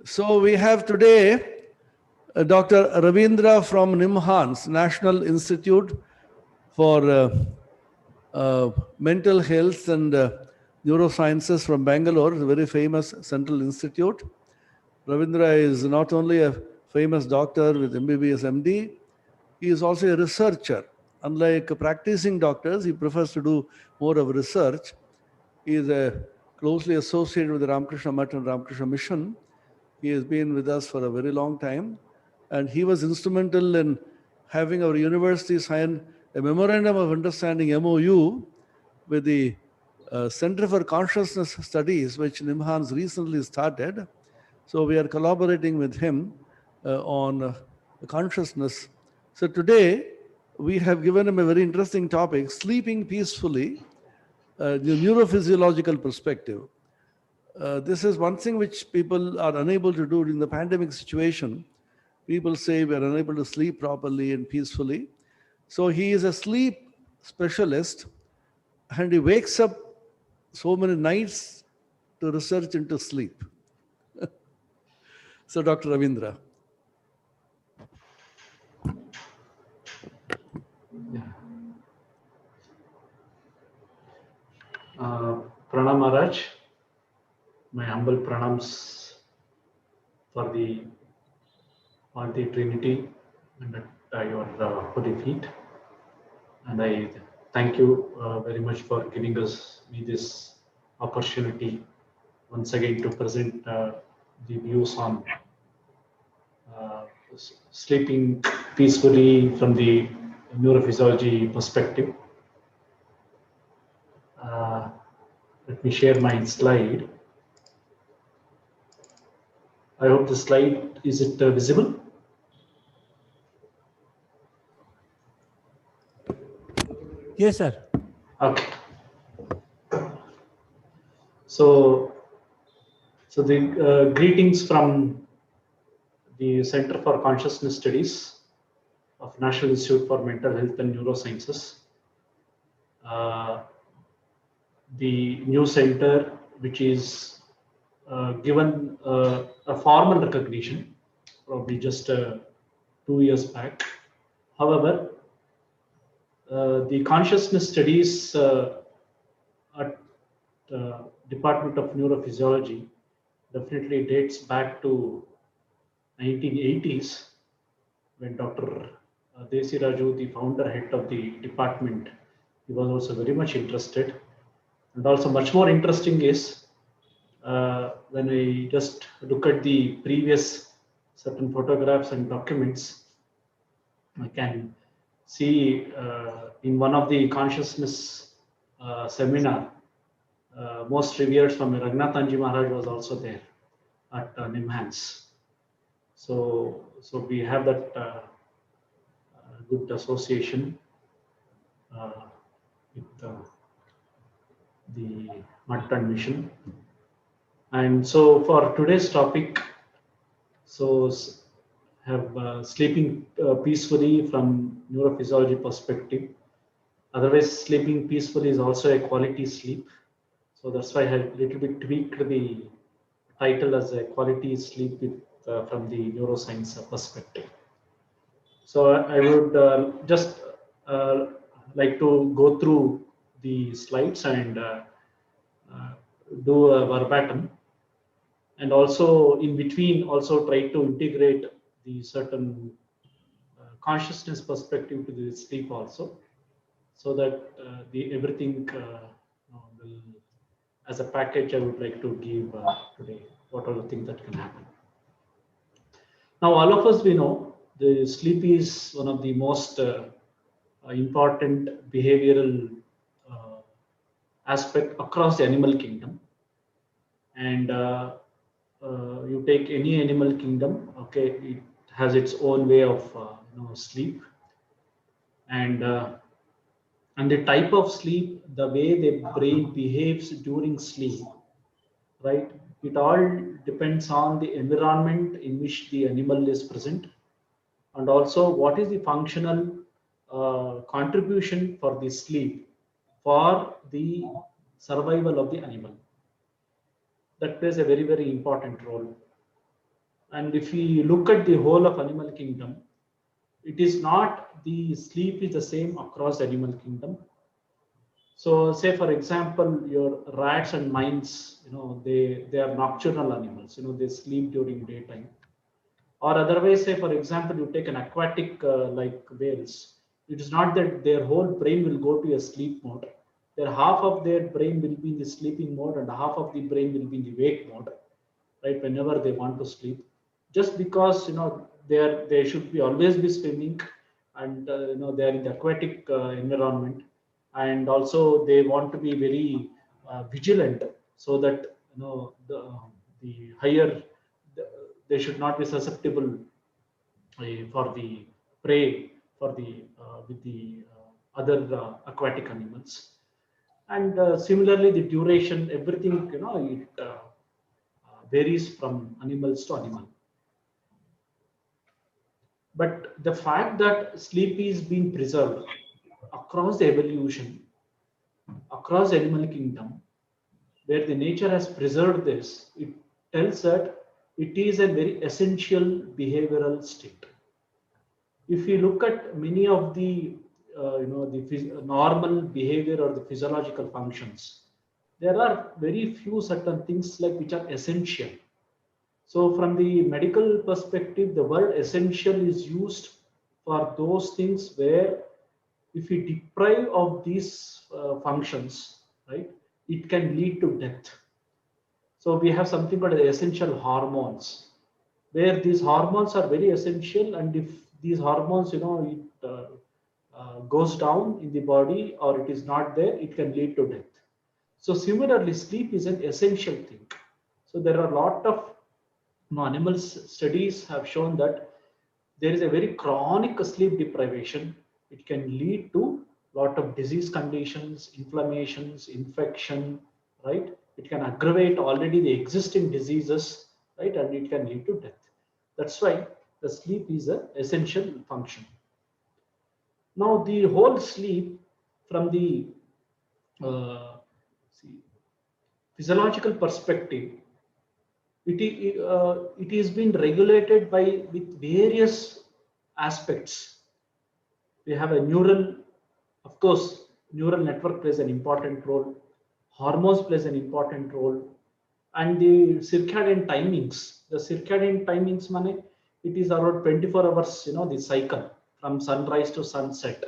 So we have today Dr. Ravindra from NIMHANS, National Institute for Mental Health and Neurosciences from Bangalore, a very famous central institute. Ravindra is not only a famous doctor with MBBS MD, he is also a researcher. Unlike practicing doctors, he prefers to do more of research. He is closely associated with the Ramakrishna Math and Ramakrishna Mission. He has been with us for a very long time, and he was instrumental in having our university sign a memorandum of understanding MOU with the Center for Consciousness Studies, which NIMHANS recently started. So we are collaborating with him on consciousness. So today we have given him a very interesting topic: sleeping peacefully, the neurophysiological perspective. This is one thing which people are unable to do in the pandemic situation. People say we are unable to sleep properly and peacefully. So he is a sleep specialist, and he wakes up so many nights to research into sleep. So Dr. Ravindra. Pranam Maharaj, my humble pranams for the Trinity and at your holy feet. And I thank you very much for giving me this opportunity once again to present the views on sleeping peacefully from the neurophysiology perspective. Let me share my slide. I hope the slide, is it visible? Yes, sir. Okay. So the greetings from the Center for Consciousness Studies of National Institute for Mental Health and Neurosciences. The new center, which is given a formal recognition, probably just 2 years back. However, the consciousness studies at Department of Neurophysiology definitely dates back to 1980s, when Dr. Desi Raju, the founder head of the department, he was also very much interested. And also much more interesting is when I just look at the previous certain photographs and documents, I can see in one of the consciousness seminar, most revered from Raghunathanji Maharaj was also there at NIMHANS. So we have that good association with the Math mission. And so for today's topic, so have sleeping peacefully from neurophysiology perspective. Otherwise, sleeping peacefully is also a quality sleep. So that's why I have a little bit tweaked the title as a quality sleep with, from the neuroscience perspective. So I would just like to go through the slides and do a verbatim, and also in between also try to integrate the certain consciousness perspective to the sleep also, so that the everything will, as a package, I would like to give today what are the things that can happen. Now all of us, we know the sleep is one of the most important behavioral aspect across the animal kingdom. And you take any animal kingdom, okay, it has its own way of sleep, and the type of sleep, the way the brain behaves during sleep, right? It all depends on the environment in which the animal is present, and also what is the functional contribution for the sleep for the survival of the animal. That plays a very, very important role. And if we look at the whole of animal kingdom, it is not the sleep is the same across the animal kingdom. So say for example, your rats and mice, they are nocturnal animals, they sleep during daytime. Or otherwise, say for example, you take an aquatic like whales. It is not that their whole brain will go to a sleep mode. Their half of their brain will be in the sleeping mode and half of the brain will be in the wake mode, right? Whenever they want to sleep, just because they should be always be swimming, and they are in the aquatic environment, and also they want to be very vigilant, so that the higher the, they should not be susceptible for the prey for the with the other aquatic animals. And similarly, the duration, everything, it varies from animals to animal. But the fact that sleep is being preserved across the evolution, across the animal kingdom, where the nature has preserved this, it tells that it is a very essential behavioral state. If you look at many of the normal behavior or the physiological functions, there are very few certain things like which are essential. So from the medical perspective, the word essential is used for those things where if we deprive of these functions, right, it can lead to death. So we have something called the essential hormones, where these hormones are very essential, and if these hormones, it goes down in the body or it is not there, it can lead to death. So similarly, sleep is an essential thing. So there are a lot of animal studies have shown that there is a very chronic sleep deprivation. It can lead to lot of disease conditions, inflammations, infection, right? It can aggravate already the existing diseases, right? And it can lead to death. That's why the sleep is an essential function. Now the whole sleep from the see, physiological perspective, it is been regulated by with various aspects. We have a neural, of course, neural network plays an important role, hormones plays an important role, and the circadian timings. The circadian timings, money, it is around 24 hours, the cycle from sunrise to sunset,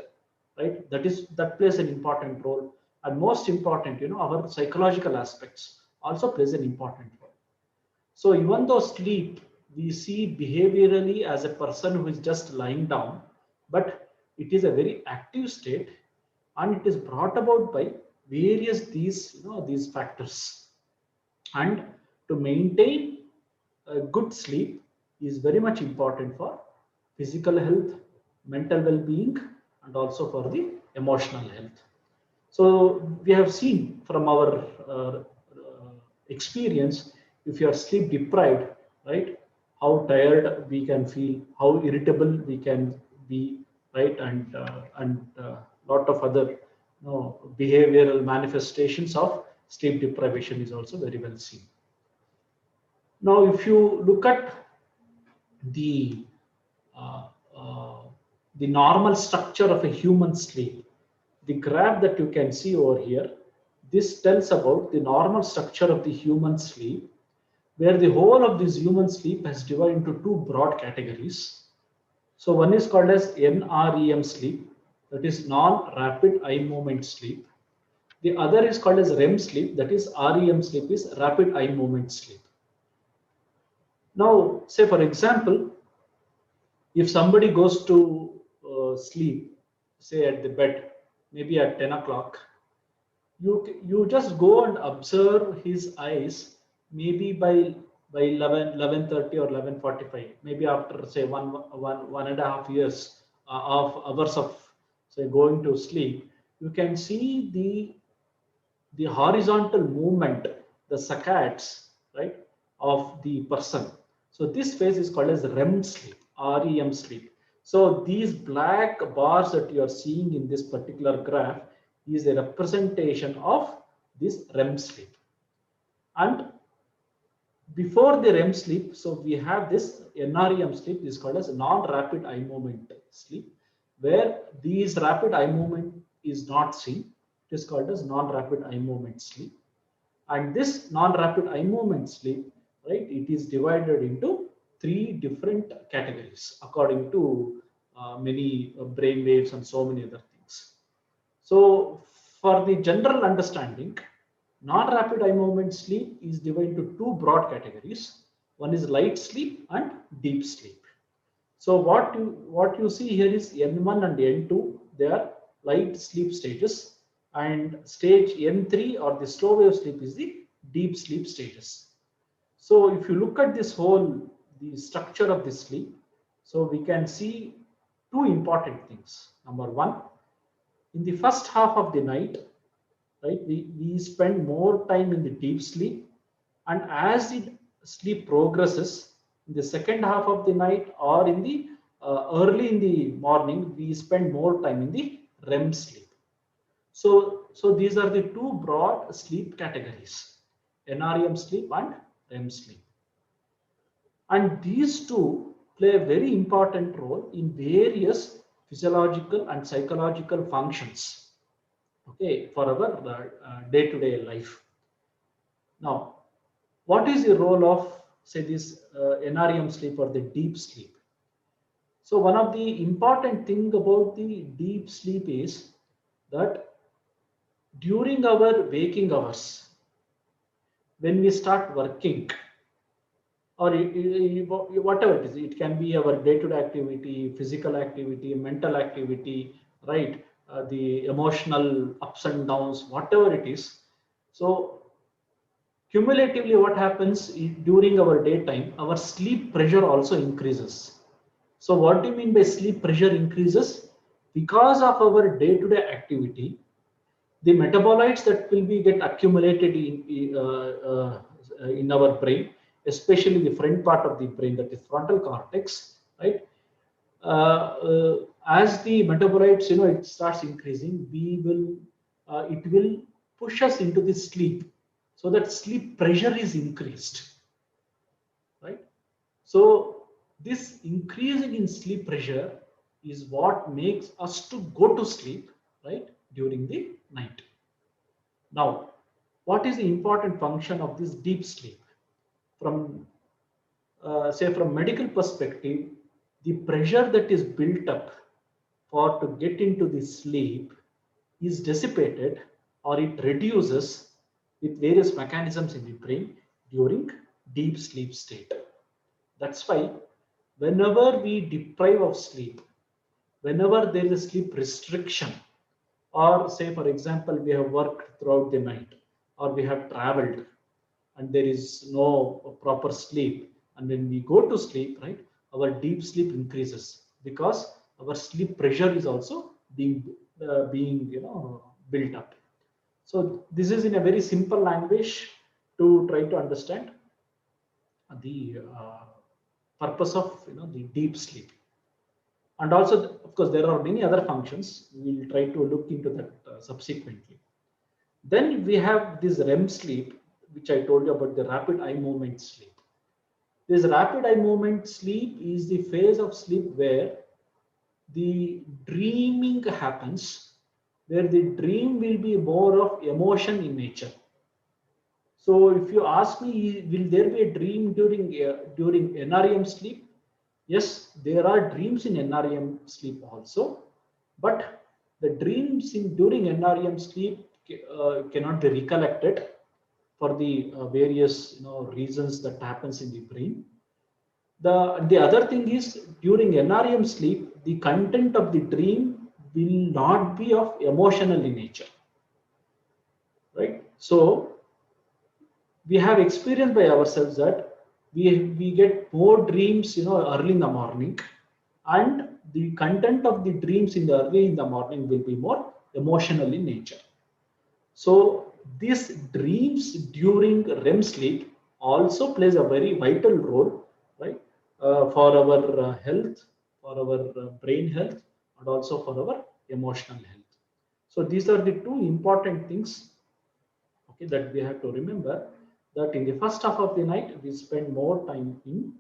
right? That plays an important role. And most important, our psychological aspects also plays an important role. So even though sleep, we see behaviorally as a person who is just lying down, but it is a very active state, and it is brought about by various these factors. And to maintain a good sleep is very much important for physical health, mental well-being, and also for the emotional health. So we have seen from our experience, if you are sleep deprived, right, how tired we can feel, how irritable we can be, right, and lot of other behavioral manifestations of sleep deprivation is also very well seen. Now, if you look at the uh, uh, the normal structure of a human sleep, the graph that you can see over here, this tells about the normal structure of the human sleep, where the whole of this human sleep has divided into two broad categories. So one is called as NREM sleep, that is non-rapid eye movement sleep. The other is called as REM sleep, that is REM sleep, is rapid eye movement sleep. Now, say for example, if somebody goes to sleep, say at the bed, maybe at 10 o'clock, you just go and observe his eyes, maybe by 11:30 or 11:45, maybe after say one and a half years of hours of say going to sleep, you can see the horizontal movement, the saccades, right, of the person. So this phase is called as REM sleep, REM sleep. So these black bars that you are seeing in this particular graph is a representation of this REM sleep. And before the REM sleep, so we have this NREM sleep, is called as non-rapid eye movement sleep, where these rapid eye movement is not seen. It is called as non-rapid eye movement sleep. And this non-rapid eye movement sleep, right, it is divided into 3 different categories according to many brain waves and so many other things. So for the general understanding, non-rapid eye movement sleep is divided into 2 broad categories. One is light sleep and deep sleep. So what you see here is N1 and N2. They are light sleep stages, and stage N3 or the slow wave sleep is the deep sleep stages. So if you look at this whole the structure of this sleep, so we can see 2 important things. Number 1, in the first half of the night, right, we spend more time in the deep sleep, and as the sleep progresses in the second half of the night or in the early in the morning, we spend more time in the REM sleep. So these are the 2 broad sleep categories, NREM sleep and REM sleep. And these 2 play a very important role in various physiological and psychological functions, okay, for our day-to-day life. Now, what is the role of, say, this NREM sleep or the deep sleep? So one of the important thing about the deep sleep is that during our waking hours, when we start working, or whatever it is, it can be our day-to-day activity, physical activity, mental activity, right? The emotional ups and downs, whatever it is. So cumulatively, what happens during our daytime, our sleep pressure also increases. So what do you mean by sleep pressure increases? Because of our day-to-day activity, the metabolites that will be get accumulated in our brain, especially the front part of the brain, that is frontal cortex, right? As the metabolites, it starts increasing, it will push us into the sleep, so that sleep pressure is increased, right? So this increasing in sleep pressure is what makes us to go to sleep, right, during the night. Now, what is the important function of this deep sleep? From say from medical perspective, the pressure that is built up for to get into the sleep is dissipated, or it reduces with various mechanisms in the brain during deep sleep state. That's why whenever we deprive of sleep, whenever there is a sleep restriction, or say for example we have worked throughout the night, or we have traveled and there is no proper sleep, and when we go to sleep, right, our deep sleep increases because our sleep pressure is also being built up. So this is in a very simple language to try to understand the purpose of the deep sleep. And also, of course, there are many other functions. We'll try to look into that subsequently. Then we have this REM sleep, which I told you about, the rapid eye movement sleep. This rapid eye movement sleep is the phase of sleep where the dreaming happens, where the dream will be more of emotion in nature. So if you ask me, will there be a dream during NREM sleep? Yes, there are dreams in NREM sleep also, but the dreams during NREM sleep cannot be recollected for the various reasons that happens in the brain. The other thing is, during NREM sleep, the content of the dream will not be of emotional in nature, right? So we have experienced by ourselves that we get more dreams early in the morning, and the content of the dreams in the early in the morning will be more emotional in nature. So these dreams during REM sleep also plays a very vital role, right, for our health, for our brain health, and also for our emotional health. So these are the 2 important things, okay, that we have to remember. that in the first half of the night, we spend more time in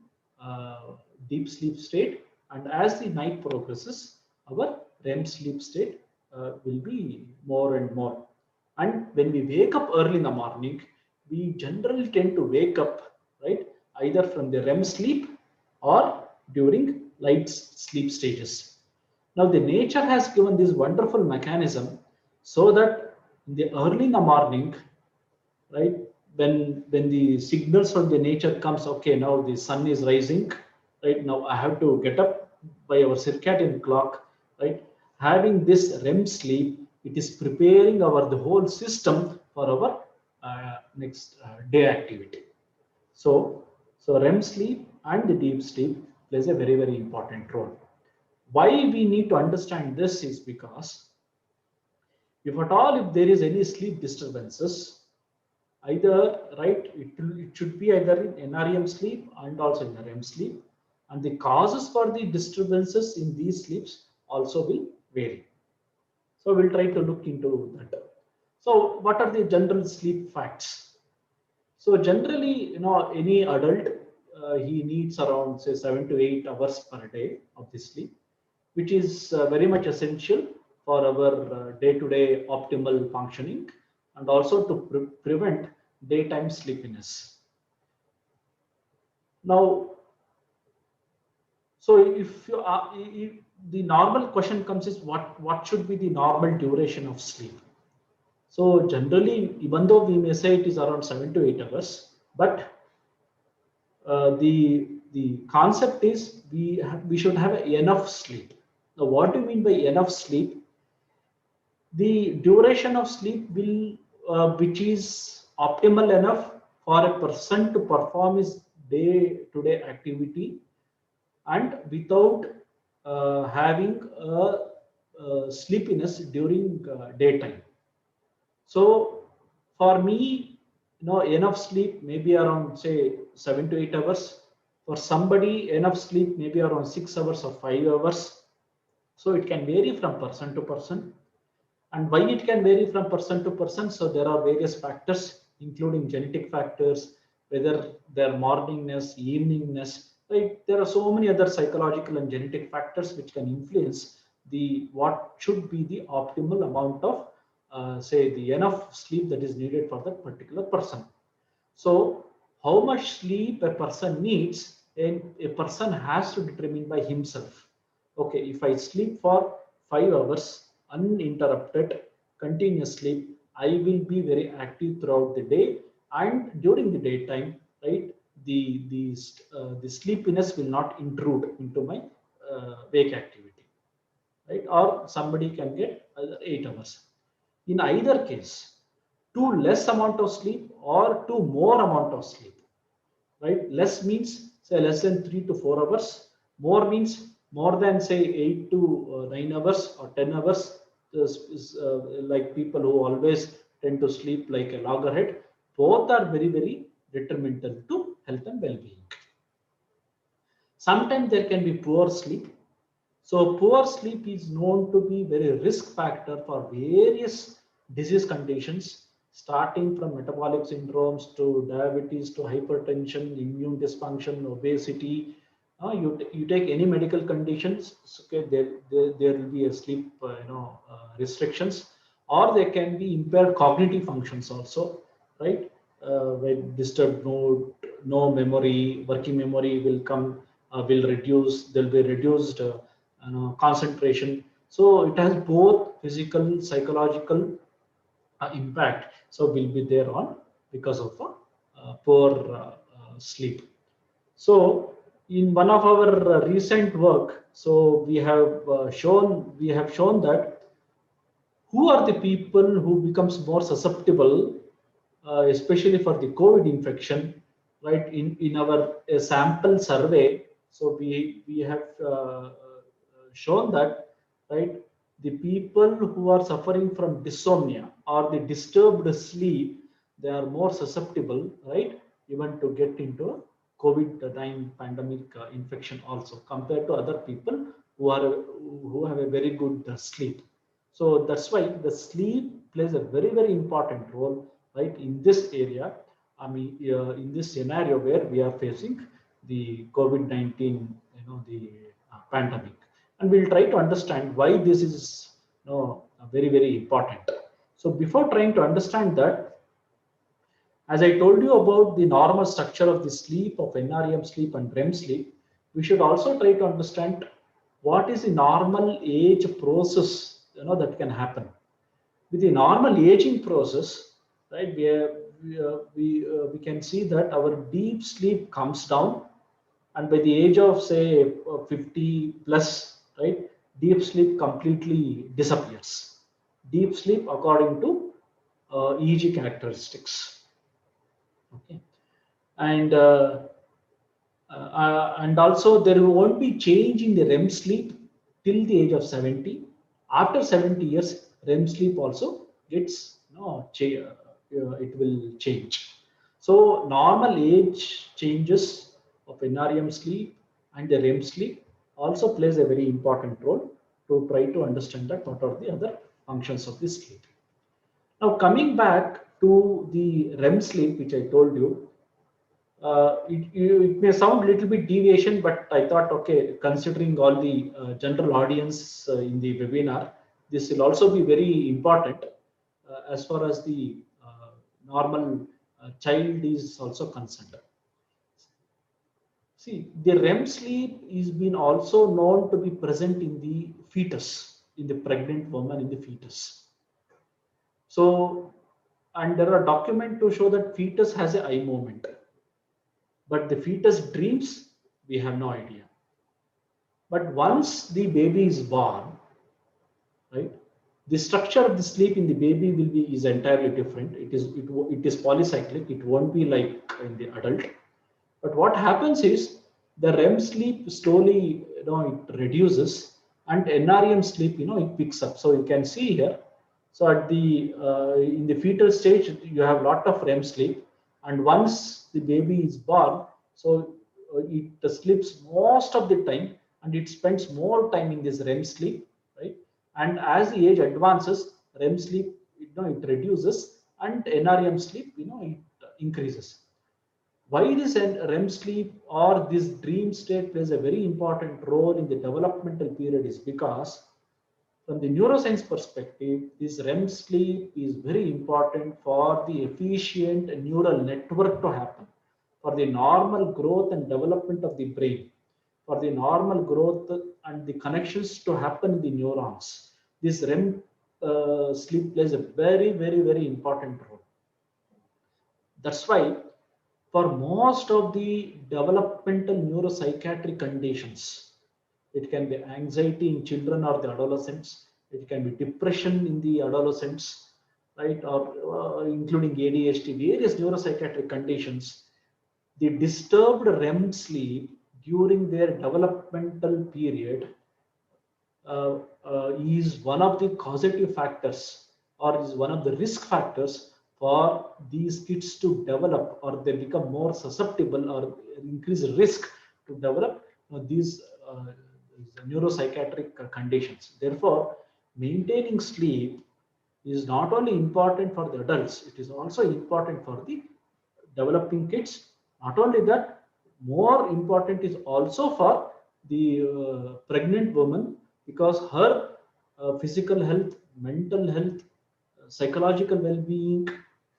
deep sleep state. And as the night progresses, our REM sleep state will be more and more. And when we wake up early in the morning, we generally tend to wake up, right, either from the REM sleep or during light sleep stages. Now, the nature has given this wonderful mechanism so that in the early in the morning, right, when the signals from the nature comes, okay, now the sun is rising, right, now I have to get up by our circadian clock, right, having this REM sleep, it is preparing our the whole system for our next day activity. So REM sleep and the deep sleep plays a very, very important role. Why we need to understand this is because if at all, if there is any sleep disturbances, either, right, it should be either in NREM sleep and also in REM sleep, and the causes for the disturbances in these sleeps also will vary. So we'll try to look into that. So what are the general sleep facts? So generally, any adult, he needs around say 7 to 8 hours per day of the sleep, which is very much essential for our day-to-day optimal functioning and also to prevent daytime sleepiness. Now, so if you if the normal question comes is what should be the normal duration of sleep? So generally, even though we may say it is around 7 to 8 hours, but the concept is we should have enough sleep. Now, what do you mean by enough sleep? The duration of sleep will which is optimal enough for a person to perform his day-to-day activity and without having sleepiness during daytime. So for me, enough sleep maybe around say 7 to 8 hours. For somebody, enough sleep maybe around 6 hours or 5 hours. So it can vary from person to person. And why it can vary from person to person? So there are various factors, including genetic factors, whether their morningness, eveningness, right? There are so many other psychological and genetic factors which can influence the what should be the optimal amount of say the enough sleep that is needed for that particular person. So how much sleep a person needs, and a person has to determine by himself. Okay, if I sleep for 5 hours uninterrupted continuous sleep, I will be very active throughout the day, and during the daytime, right, the sleepiness will not intrude into my wake activity, right? Or somebody can get 8 hours. In either case, too less amount of sleep or too more amount of sleep, right? Less means say less than 3 to 4 hours. More means more than say 8 to 9 hours or 10 hours. This is like people who always tend to sleep like a loggerhead. Both are very, very detrimental to health and well-being. Sometimes there can be poor sleep. So poor sleep is known to be very risk factor for various disease conditions, starting from metabolic syndromes to diabetes to hypertension, immune dysfunction, obesity. You take any medical conditions, okay, there will be a sleep restrictions, or there can be impaired cognitive functions also, right? With disturbed mood, no memory, working memory will come, will reduce, there will be reduced concentration. So it has both physical, psychological impact. So will be there on because of poor sleep. So in one of our recent work, so we have shown that who are the people who becomes more susceptible, especially for the COVID infection, right? In our sample survey, so we have shown that, right, the people who are suffering from dysomnia or the disturbed sleep, they are more susceptible, right, even to get into COVID-19 pandemic infection also compared to other people who have a very good sleep. So that's why the sleep plays a very, very important role, right, in this area. I mean, in this scenario where we are facing the COVID-19, the pandemic, and we'll try to understand why this is, very, very important. So before trying to understand that, as I told you about the normal structure of the sleep of NREM sleep and REM sleep, we should also try to understand what is the normal age process, that can happen. With the normal aging process, right? We can see that our deep sleep comes down, and by the age of say 50 plus, right, deep sleep completely disappears. Deep sleep according to EEG characteristics. Okay, and also there won't be change in the REM sleep till the age of 70. After 70 years, REM sleep also gets, it will change. So normal age changes of NREM sleep and the REM sleep also plays a very important role to try to understand that what are the other functions of the sleep. Now coming back to the REM sleep, which I told you, it may sound a little bit deviation, but I thought, okay, considering all the general audience in the webinar, this will also be very important as far as the normal child is also concerned. See, the REM sleep is been also known to be present in the fetus, in the pregnant woman, in the fetus. So, and there are documents to show that fetus has an eye movement. But the fetus dreams, we have no idea. But once the baby is born, right, the structure of the sleep in the baby is entirely different. It is polycyclic. It won't be like in the adult. But what happens is the REM sleep slowly, it reduces, and NREM sleep, it picks up. So you can see here. So at the in the fetal stage, you have a lot of REM sleep, and once the baby is born, so it sleeps most of the time, and it spends more time in this REM sleep, right? And as the age advances, REM sleep, it reduces, and NREM sleep, it increases. Why this REM sleep or this dream state plays a very important role in the developmental period is because from the neuroscience perspective, this REM sleep is very important for the efficient neural network to happen, for the normal growth and development of the brain, for the normal growth and the connections to happen in the neurons. This REM sleep plays a very, very, very important role. That's why for most of the developmental neuropsychiatric conditions, it can be anxiety in children or the adolescents, it can be depression in the adolescents, right, or including ADHD, various neuropsychiatric conditions. The disturbed REM sleep during their developmental period is one of the causative factors, or is one of the risk factors for these kids to develop, or they become more susceptible or increase risk to develop these neuropsychiatric conditions. Therefore, maintaining sleep is not only important for the adults, it is also important for the developing kids. Not only that, more important is also for the pregnant woman, because her physical health, mental health, psychological well-being,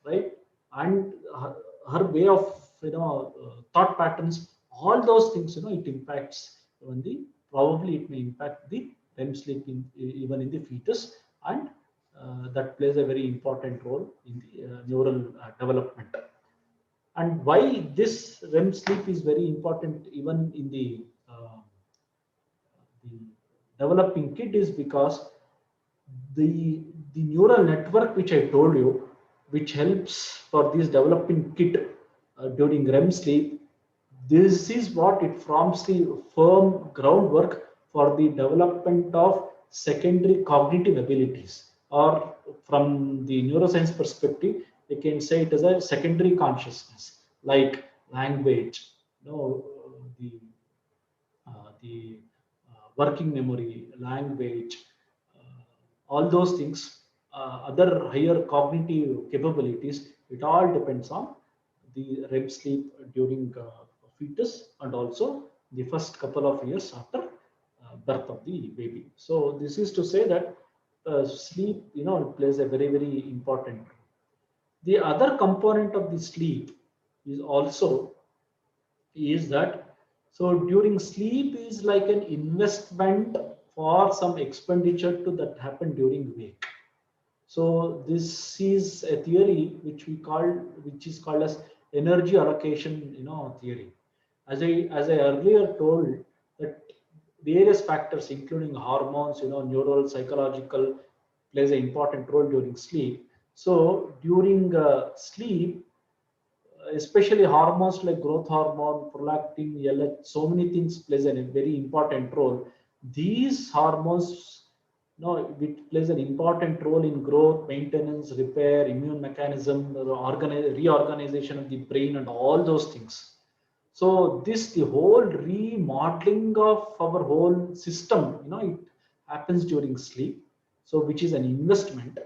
right, and her way of thought patterns, all those things, it impacts even the, probably it may impact the REM sleep even in the fetus, and that plays a very important role in the neural development. And why this REM sleep is very important even in the developing kid is because the neural network which I told you, which helps for this developing kid during REM sleep, this is what it forms the firm groundwork for the development of secondary cognitive abilities, or from the neuroscience perspective, you can say it as a secondary consciousness, like language, the working memory, language, all those things, other higher cognitive capabilities. It all depends on the REM sleep during fetus and also the first couple of years after birth of the baby. So this is to say that sleep, plays a very, very important role. The other component of the sleep is also is that, so during sleep is like an investment for some expenditure to that happen during wake. So this is a theory which is called as energy allocation, theory. As I earlier told, that various factors, including hormones, neural, psychological, plays an important role during sleep. So during sleep, especially hormones like growth hormone, prolactin, LH, so many things plays a very important role. These hormones, which plays an important role in growth, maintenance, repair, immune mechanism, reorganization of the brain, and all those things. So the whole remodeling of our whole system, it happens during sleep. So which is an investment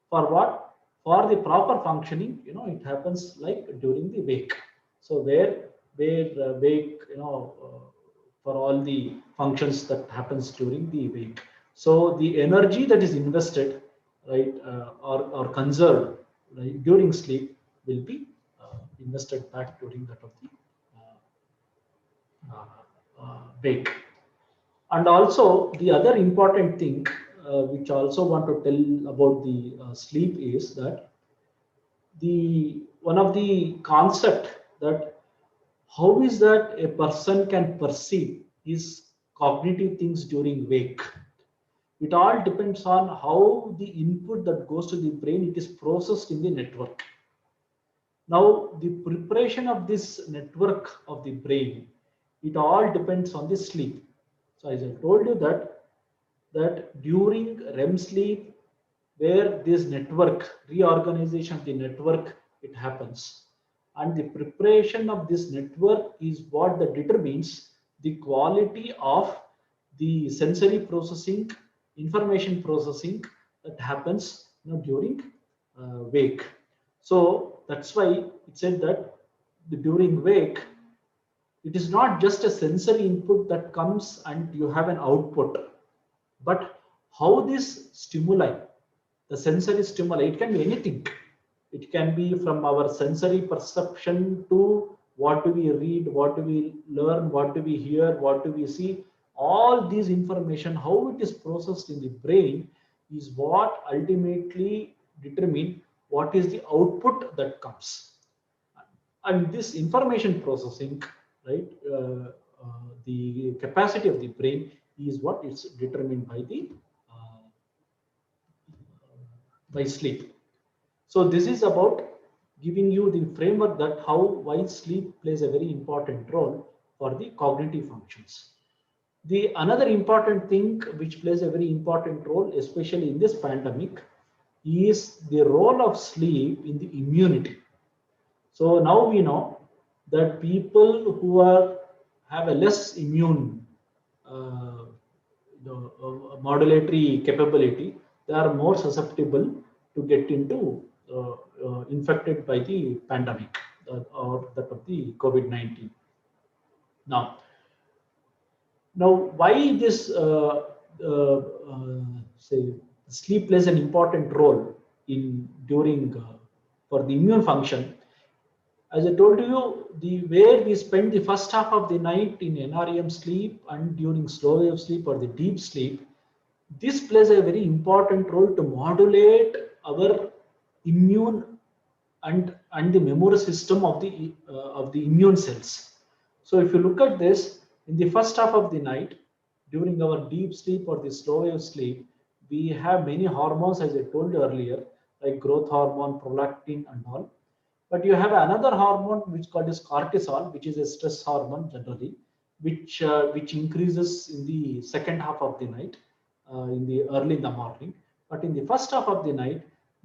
for what? For the proper functioning, it happens like during the wake. So where wake, for all the functions that happens during the wake. So the energy that is invested, right, or conserved, right, during sleep will be invested back during that of the wake. And also the other important thing, which I also want to tell about the sleep, is that the one of the concept that how is that a person can perceive his cognitive things during wake. It all depends on how the input that goes to the brain, it is processed in the network. Now the preparation of this network of the brain, it all depends on the sleep. So as I told you that during REM sleep, where this network, reorganization of the network, it happens. And the preparation of this network is what that determines the quality of the sensory processing, information processing that happens, during wake. So that's why it said that during wake, it is not just a sensory input that comes and you have an output, but how this stimuli, the sensory stimuli, it can be anything. It can be from our sensory perception to what do we read, what do we learn, what do we hear, what do we see. All these information, how it is processed in the brain, is what ultimately determine what is the output that comes. And this information processing, right, the capacity of the brain is what is determined by the by sleep. So this is about giving you the framework that why sleep plays a very important role for the cognitive functions. The another important thing which plays a very important role, especially in this pandemic, is the role of sleep in the immunity. So now we know that people who have a less immune modulatory capability, they are more susceptible to get into infected by the pandemic or that of the COVID-19. Now why this say sleep plays an important role in during for the immune function. As I told you, where we spend the first half of the night in NREM sleep and during slow wave sleep or the deep sleep, this plays a very important role to modulate our immune and the memory system of the immune cells. So if you look at this, in the first half of the night, during our deep sleep or the slow wave sleep, we have many hormones, as I told you earlier, like growth hormone, prolactin, and all. But you have another hormone which is called as cortisol, which is a stress hormone generally, which increases in the second half of the night, early in the morning. But in the first half of the night,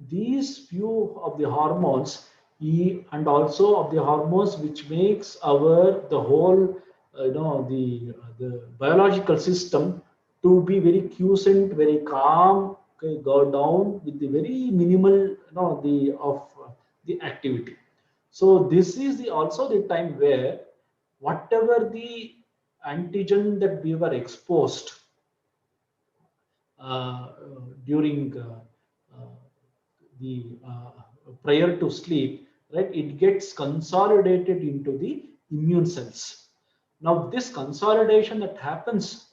these few of the hormones, and also of the hormones which makes the whole the biological system to be very quiescent, very calm, go down with the very minimal the activity. So this is also the time where whatever the antigen that we were exposed during the prior to sleep, right, it gets consolidated into the immune cells. Now this consolidation that happens,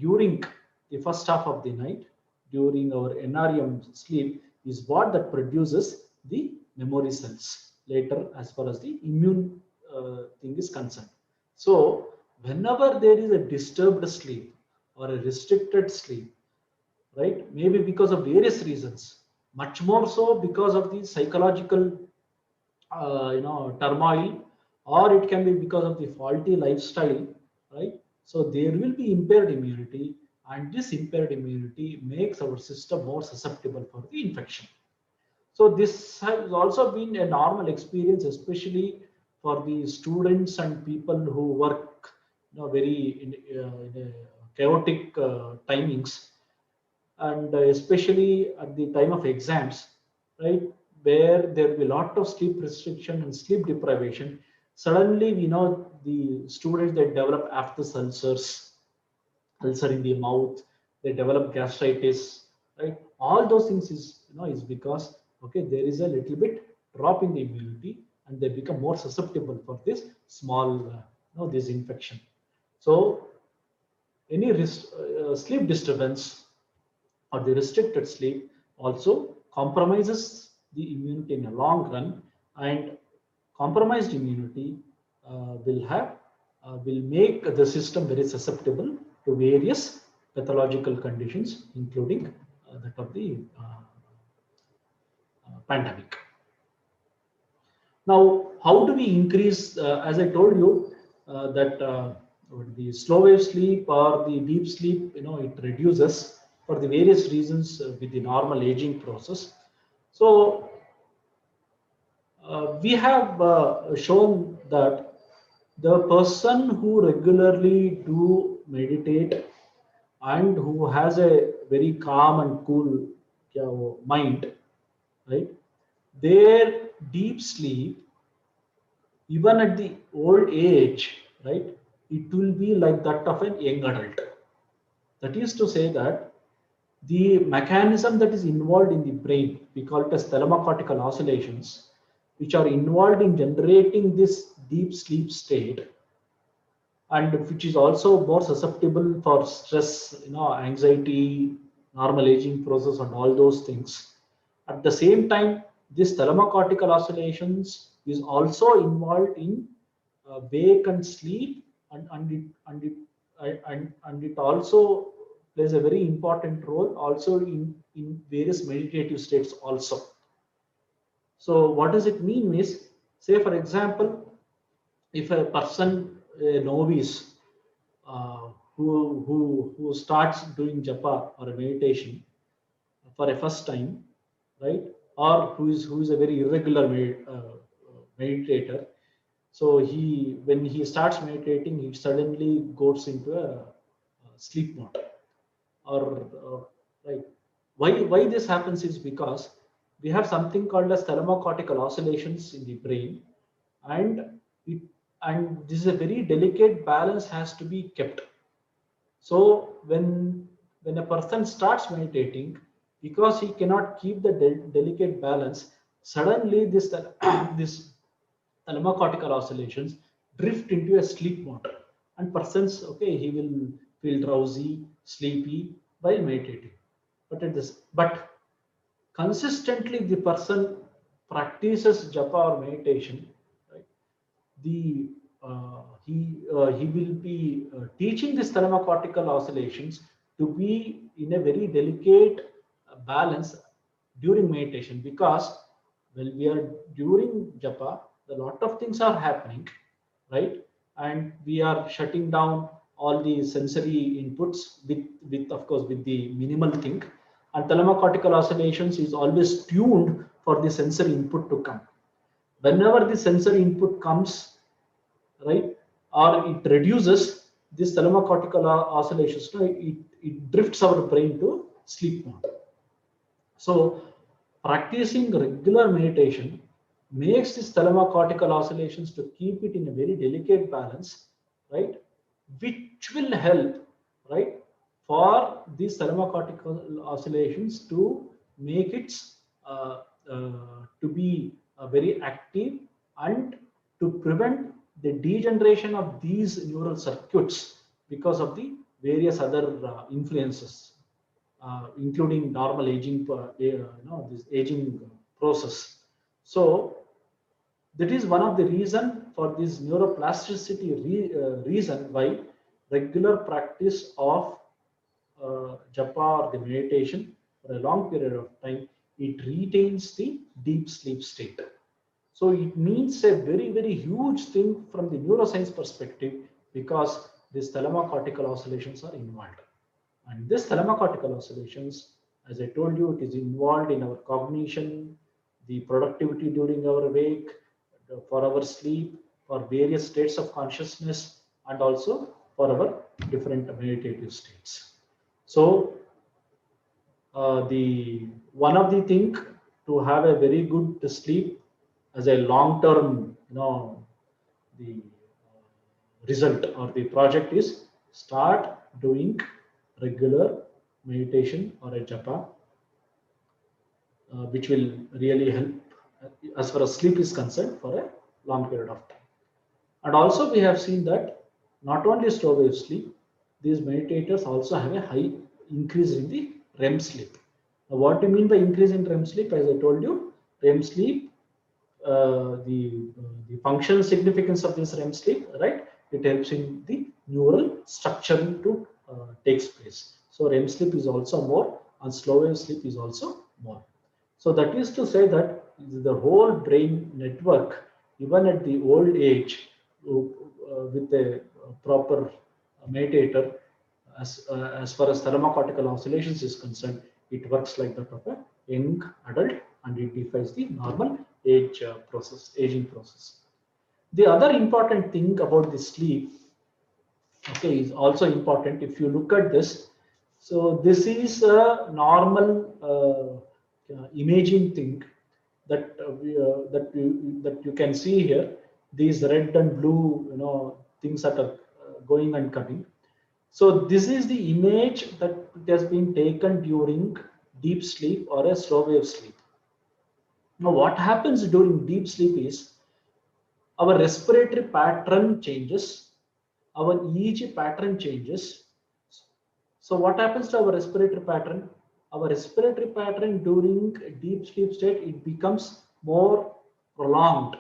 during the first half of the night, during our NREM sleep, is what that produces the memory cells later as far as the immune thing is concerned. So whenever there is a disturbed sleep or a restricted sleep, right, maybe because of various reasons, much more so because of the psychological turmoil, or it can be because of the faulty lifestyle, right? So there will be impaired immunity, and this impaired immunity makes our system more susceptible for the infection. So this has also been a normal experience, especially for the students and people who work, very in a chaotic timings, and especially at the time of exams, right, where there will be a lot of sleep restriction and sleep deprivation. Suddenly, we know the students that develop after ulcers, ulcer in the mouth, they develop gastritis, right? All those things is because, okay, there is a little bit drop in the immunity, and they become more susceptible for this small, this infection. So any sleep disturbance or the restricted sleep also compromises the immunity in a long run, and compromised immunity will make the system very susceptible to various pathological conditions, including that of the pandemic. Now, how do we increase, as I told you, that the slow wave sleep or the deep sleep, it reduces for the various reasons with the normal aging process. So we have shown that the person who regularly do meditate and who has a very calm and cool mind, right, their deep sleep, even at the old age, right, it will be like that of an young adult. That is to say that the mechanism that is involved in the brain, we call it as thalamocortical oscillations, which are involved in generating this deep sleep state, and which is also more susceptible for stress, anxiety, normal aging process, and all those things. At the same time, this thalamocortical oscillations is also involved in wake and sleep, and it also plays a very important role also in various meditative states also. So what does it mean is, say for example, if a person, a novice, who starts doing japa or a meditation for a first time, right, or who is a very irregular meditator, so when he starts meditating, he suddenly goes into a sleep mode, or right. Why this happens is because we have something called as thalamocortical oscillations in the brain, and it and this is a very delicate balance has to be kept. So when a person starts meditating, because he cannot keep the delicate balance, suddenly this this thalamocortical oscillations drift into a sleep mode, and persons, okay, he will feel drowsy, sleepy while meditating. But consistently the person practices japa or meditation, right, the he will be teaching this thalamocortical oscillations to be in a very delicate balance during meditation, because when we are during japa, a lot of things are happening, right, and we are shutting down all the sensory inputs with of course with the minimal thing, and thalamocortical oscillations is always tuned for the sensory input to come. Whenever the sensory input comes, right, or it reduces this thalamocortical oscillations, no, it drifts our brain to sleep mode. So practicing regular meditation makes these thalamocortical oscillations to keep it in a very delicate balance, right? Which will help, right, for these thalamocortical oscillations to make it to be very active and to prevent the degeneration of these neural circuits because of the various other influences, including normal aging, this aging process. So that is one of the reason for this neuroplasticity reason why regular practice of japa or the meditation for a long period of time, it retains the deep sleep state. So it means a very, very huge thing from the neuroscience perspective because these thalamocortical oscillations are involved. And this thalamocortical oscillations, as I told you, it is involved in our cognition, the productivity during our wake, for our sleep, for various states of consciousness, and also for our different meditative states. So the one of the thing to have a very good sleep as a long term, the result or the project is start doing regular meditation or a japa, which will really help as far as sleep is concerned for a long period of time. And also we have seen that not only slow wave sleep, these meditators also have a high increase in the REM sleep. Now, what do you mean by increase in REM sleep? As I told you, REM sleep, the functional significance of this REM sleep, right? It helps in the neural structuring to takes place. So REM sleep is also more, and slow wave sleep is also more. So that is to say that the whole brain network, even at the old age, with a proper meditator, as far as thalamocortical oscillations is concerned, it works like that of a young adult, and it defies the normal aging process. The other important thing about the sleep, okay, is also important. If you look at this, so this is a normal imaging thing that that you can see here. These red and blue, things that are going and coming. So this is the image that it has been taken during deep sleep or a slow wave sleep. Now, what happens during deep sleep is our respiratory pattern changes, our EEG pattern changes. So what happens to our respiratory pattern? Our respiratory pattern during deep sleep state, it becomes more prolonged,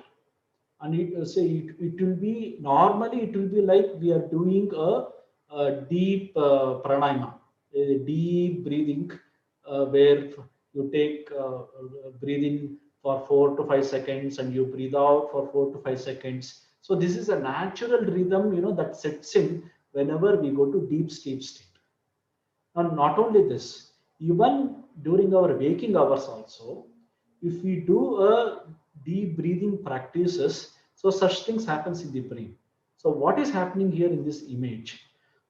and it will be normally, it will be like we are doing a deep pranayama, a deep breathing, where you take breathing for 4 to 5 seconds and you breathe out for 4 to 5 seconds. So this is a natural rhythm, that sets in whenever we go to deep sleep state. And not only this, even during our waking hours also, if we do a deep breathing practices, so such things happens in the brain. So what is happening here in this image?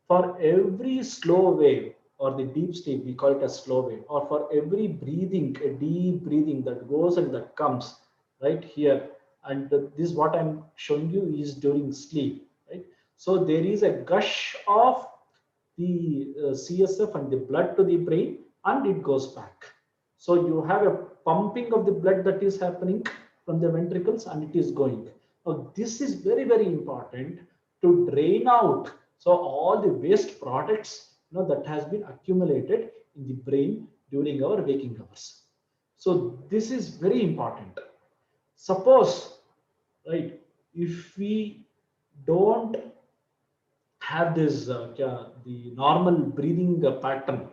For every slow wave or the deep sleep, we call it a slow wave, or for every breathing, a deep breathing that goes and that comes right here, and this what I'm showing you is during sleep, right? So there is a gush of the CSF and the blood to the brain, and it goes back. So you have a pumping of the blood that is happening from the ventricles, and it is going. Now this is very, very important to drain out. So all the waste products, that has been accumulated in the brain during our waking hours. So this is very important. Suppose, right, if we don't have this the normal breathing pattern,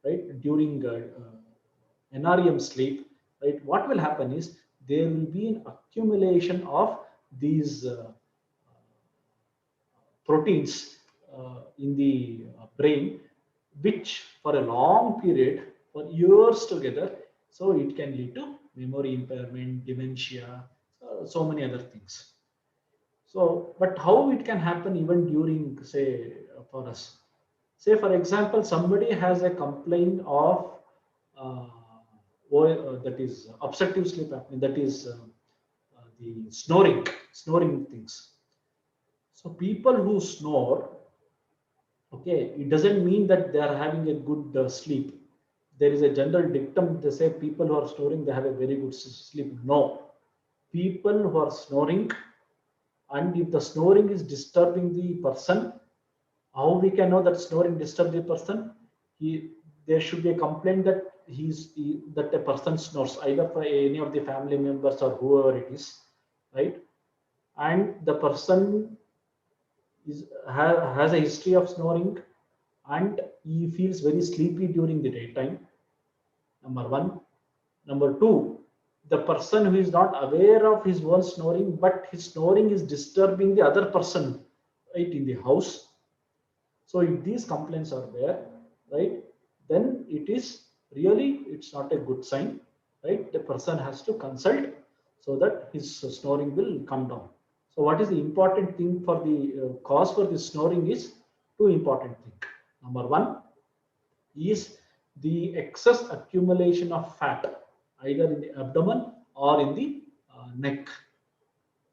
right, during NREM sleep, right, what will happen is there will be an accumulation of these proteins in the brain, which for a long period, for years together, so it can lead to memory impairment, dementia, so many other things. So, but how it can happen even during, say, for us? Say, for example, somebody has a complaint of that is obstructive sleep apnea, that is the snoring things. So people who snore, okay, it doesn't mean that they are having a good sleep. There is a general dictum, they say people who are snoring, they have a very good sleep. No, people who are snoring, and if the snoring is disturbing the person, how we can know that snoring disturbs the person? There should be a complaint that that a person snores, either for any of the family members or whoever it is, right? And the person has a history of snoring, and he feels very sleepy during the daytime. Number one. Number two, the person who is not aware of his own snoring, but his snoring is disturbing the other person, right, in the house. So if these complaints are there, right, then it's not a good sign, right? The person has to consult so that his snoring will come down. So what is the important thing for the cause for the snoring is two important things. Number one is the excess accumulation of fat, either in the abdomen or in the neck.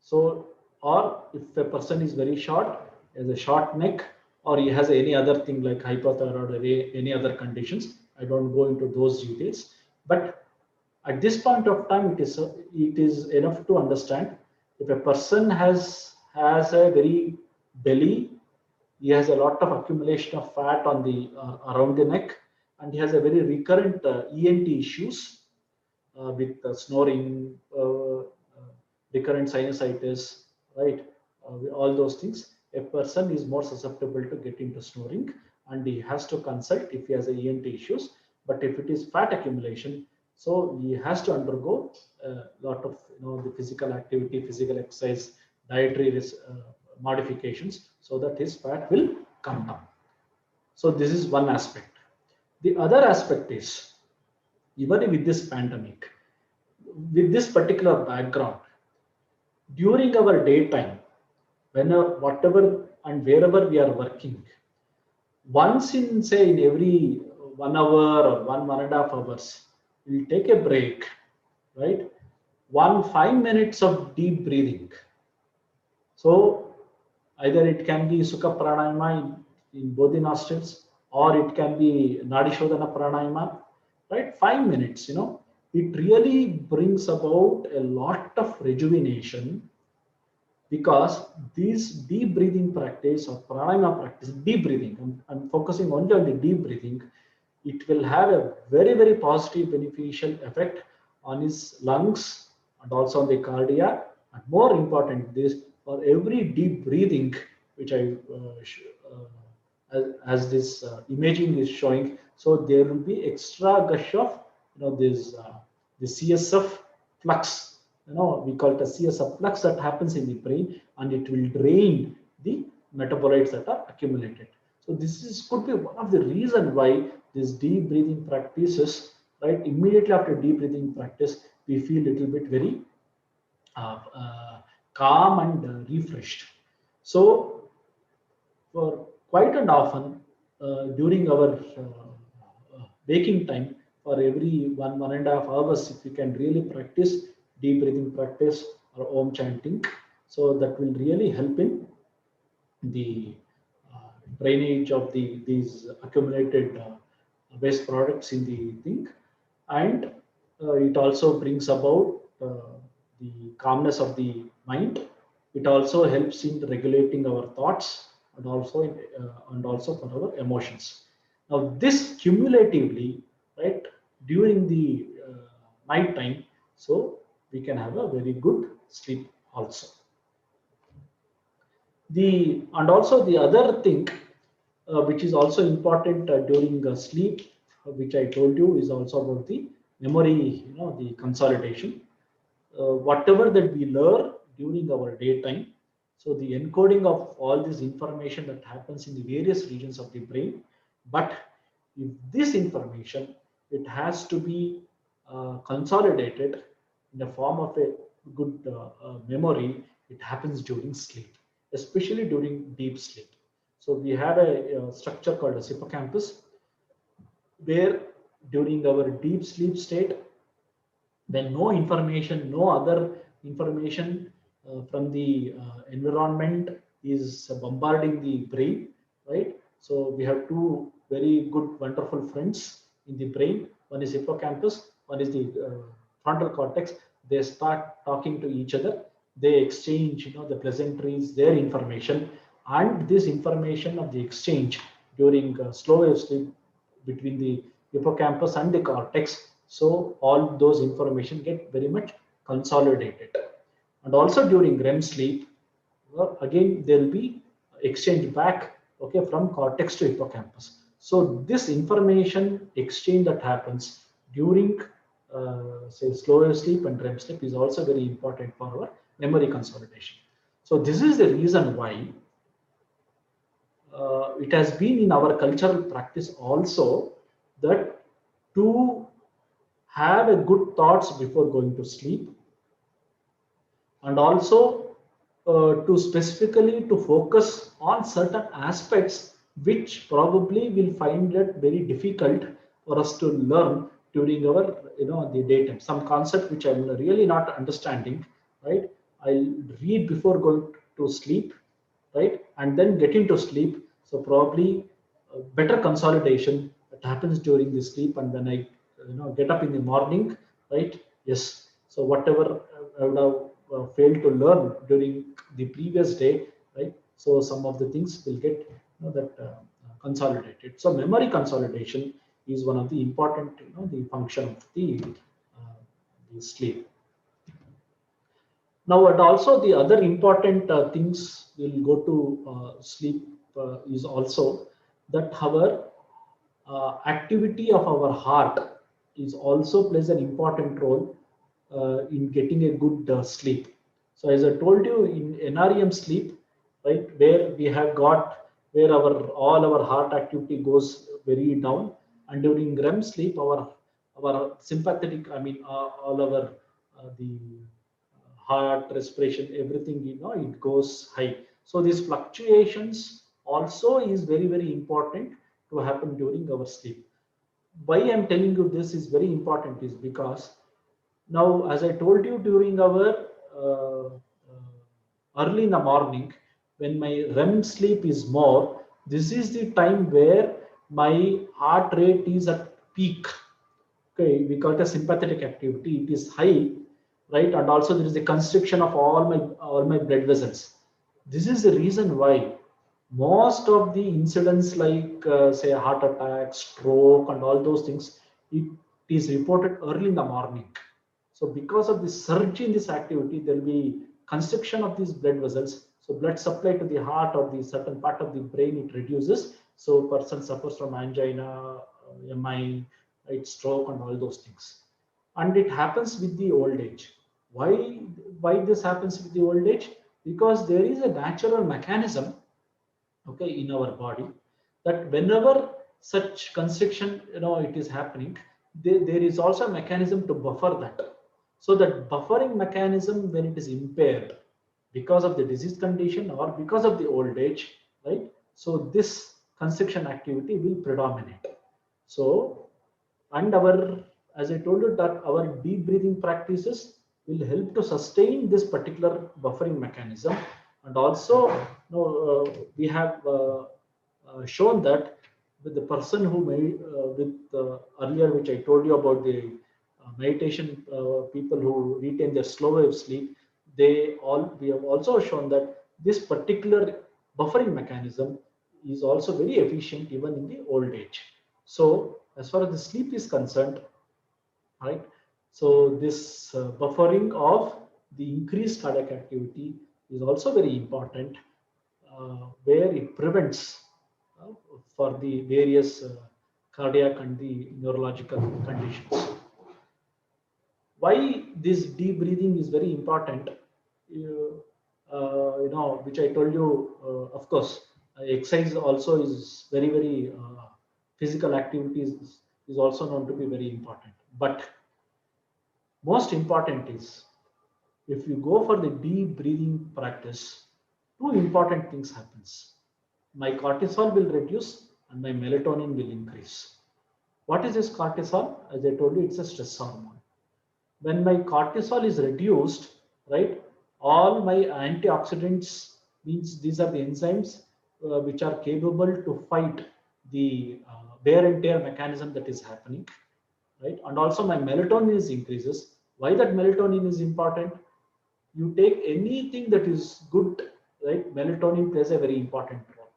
So, or if a person is very short, has a short neck, or he has any other thing like hypothyroid or any other conditions, I don't go into those details. But at this point of time, it is enough to understand if a person has a very belly, he has a lot of accumulation of fat on the around the neck, and he has a very recurrent ENT issues with snoring, recurrent sinusitis, right? All those things. A person is more susceptible to get into snoring, and he has to consult if he has a ENT issues. But if it is fat accumulation, so he has to undergo a lot of the physical activity, physical exercise, dietary modifications, so that his fat will come down. So this is one aspect. The other aspect is, even with this pandemic, with this particular background, during our daytime, whatever and wherever we are working, once in say in every 1 hour or 1.5 hours, we'll take a break, right? 5 minutes of deep breathing. So either it can be Sukha Pranayama in both the nostrils, or it can be Nadi Shodhana Pranayama, right? 5 minutes, it really brings about a lot of rejuvenation, because these deep breathing practice or pranayama practice, deep breathing, I'm focusing only on the deep breathing, it will have a very, very positive beneficial effect on his lungs and also on the cardiac. And more important, this for every deep breathing, which as this imaging is showing, so there will be extra gush of this the CSF flux. We call it a CSF flux that happens in the brain, and it will drain the metabolites that are accumulated. So this could be one of the reason why this deep breathing practices, right? Immediately after deep breathing practice, we feel a little bit very calm and refreshed. So for quite and often during our waking time, for every 1.5 hours, if we can really practice deep breathing practice or Om chanting, so that will really help in the drainage of these accumulated waste products in the thing, and it also brings about the calmness of the mind. It also helps in regulating our thoughts, and also for our emotions. Now this cumulatively, right, during the night time, so we can have a very good sleep also. And also the other thing which is also important during sleep, which I told you, is also about the memory, the consolidation. Whatever that we learn during our daytime, so the encoding of all this information that happens in the various regions of the brain, but if this information, it has to be consolidated in the form of a good memory, it happens during sleep, especially during deep sleep. So we have a structure called as hippocampus, where during our deep sleep state, when no information, no other information from the environment is bombarding the brain, right? So we have two very good, wonderful friends in the brain. One is hippocampus, one is the frontal cortex. They start talking to each other. They exchange, the pleasantries, their information, and this information of the exchange during slow wave sleep between the hippocampus and the cortex. So all those information get very much consolidated. And also during REM sleep, again there will be exchange back, okay, from cortex to hippocampus. So this information exchange that happens during say slow wave sleep and REM sleep is also very important for our memory consolidation. So this is the reason why it has been in our cultural practice also that to have a good thoughts before going to sleep, and also to specifically to focus on certain aspects which probably will find it very difficult for us to learn during our the daytime. Some concept which I'm really not understanding, right? I'll read before going to sleep, right, and then get into sleep. So probably better consolidation that happens during the sleep, and when I get up in the morning, right? Yes. So whatever I would have failed to learn during the previous day, right? So some of the things will get that consolidated. So memory consolidation is one of the important the function of the sleep. Now, and also the other important things will go to sleep is also that our activity of our heart is also plays an important role in getting a good sleep. So as I told you in NREM sleep, right, where we have got where our all our heart activity goes very down, and during REM sleep our sympathetic, I mean all our the heart, respiration, everything, it goes high. So these fluctuations also is very, very important to happen during our sleep. Why I'm telling you this is very important is because now, as I told you during our early in the morning, when my REM sleep is more, this is the time where my heart rate is at peak. Okay, we call it a sympathetic activity. It is high, right? And also there is a constriction of all my blood vessels. This is the reason why most of the incidents like say heart attack, stroke, and all those things, it is reported early in the morning. So because of the surge in this activity, there will be constriction of these blood vessels. So blood supply to the heart or the certain part of the brain, it reduces. So person suffers from angina, MI, right, stroke, and all those things. And it happens with the old age. Why this happens with the old age? Because there is a natural mechanism, okay, in our body, that whenever such constriction it is happening, there is also a mechanism to buffer that. So that buffering mechanism, when it is impaired because of the disease condition or because of the old age, right, so this constriction activity will predominate. So, and our, as I told you, that our deep breathing practices will help to sustain this particular buffering mechanism. And also we have shown that with the person who made with earlier, which I told you about the meditation people who retain their slow wave sleep, we have also shown that this particular buffering mechanism is also very efficient even in the old age. So as far as the sleep is concerned, right, so this buffering of the increased cardiac activity is also very important, where it prevents for the various cardiac and the neurological conditions. Why this deep breathing is very important, which I told you, of course, exercise also is very, very physical activities is also known to be very important. But most important is if you go for the deep breathing practice, two important things happens. My cortisol will reduce and my melatonin will increase. What is this cortisol? As I told you, it's a stress hormone. When my cortisol is reduced, right? All my antioxidants, means these are the enzymes which are capable to fight the wear and tear mechanism that is happening, right? And also my melatonin is increases. Why that melatonin is important? You take anything that is good, right? Melatonin plays a very important role.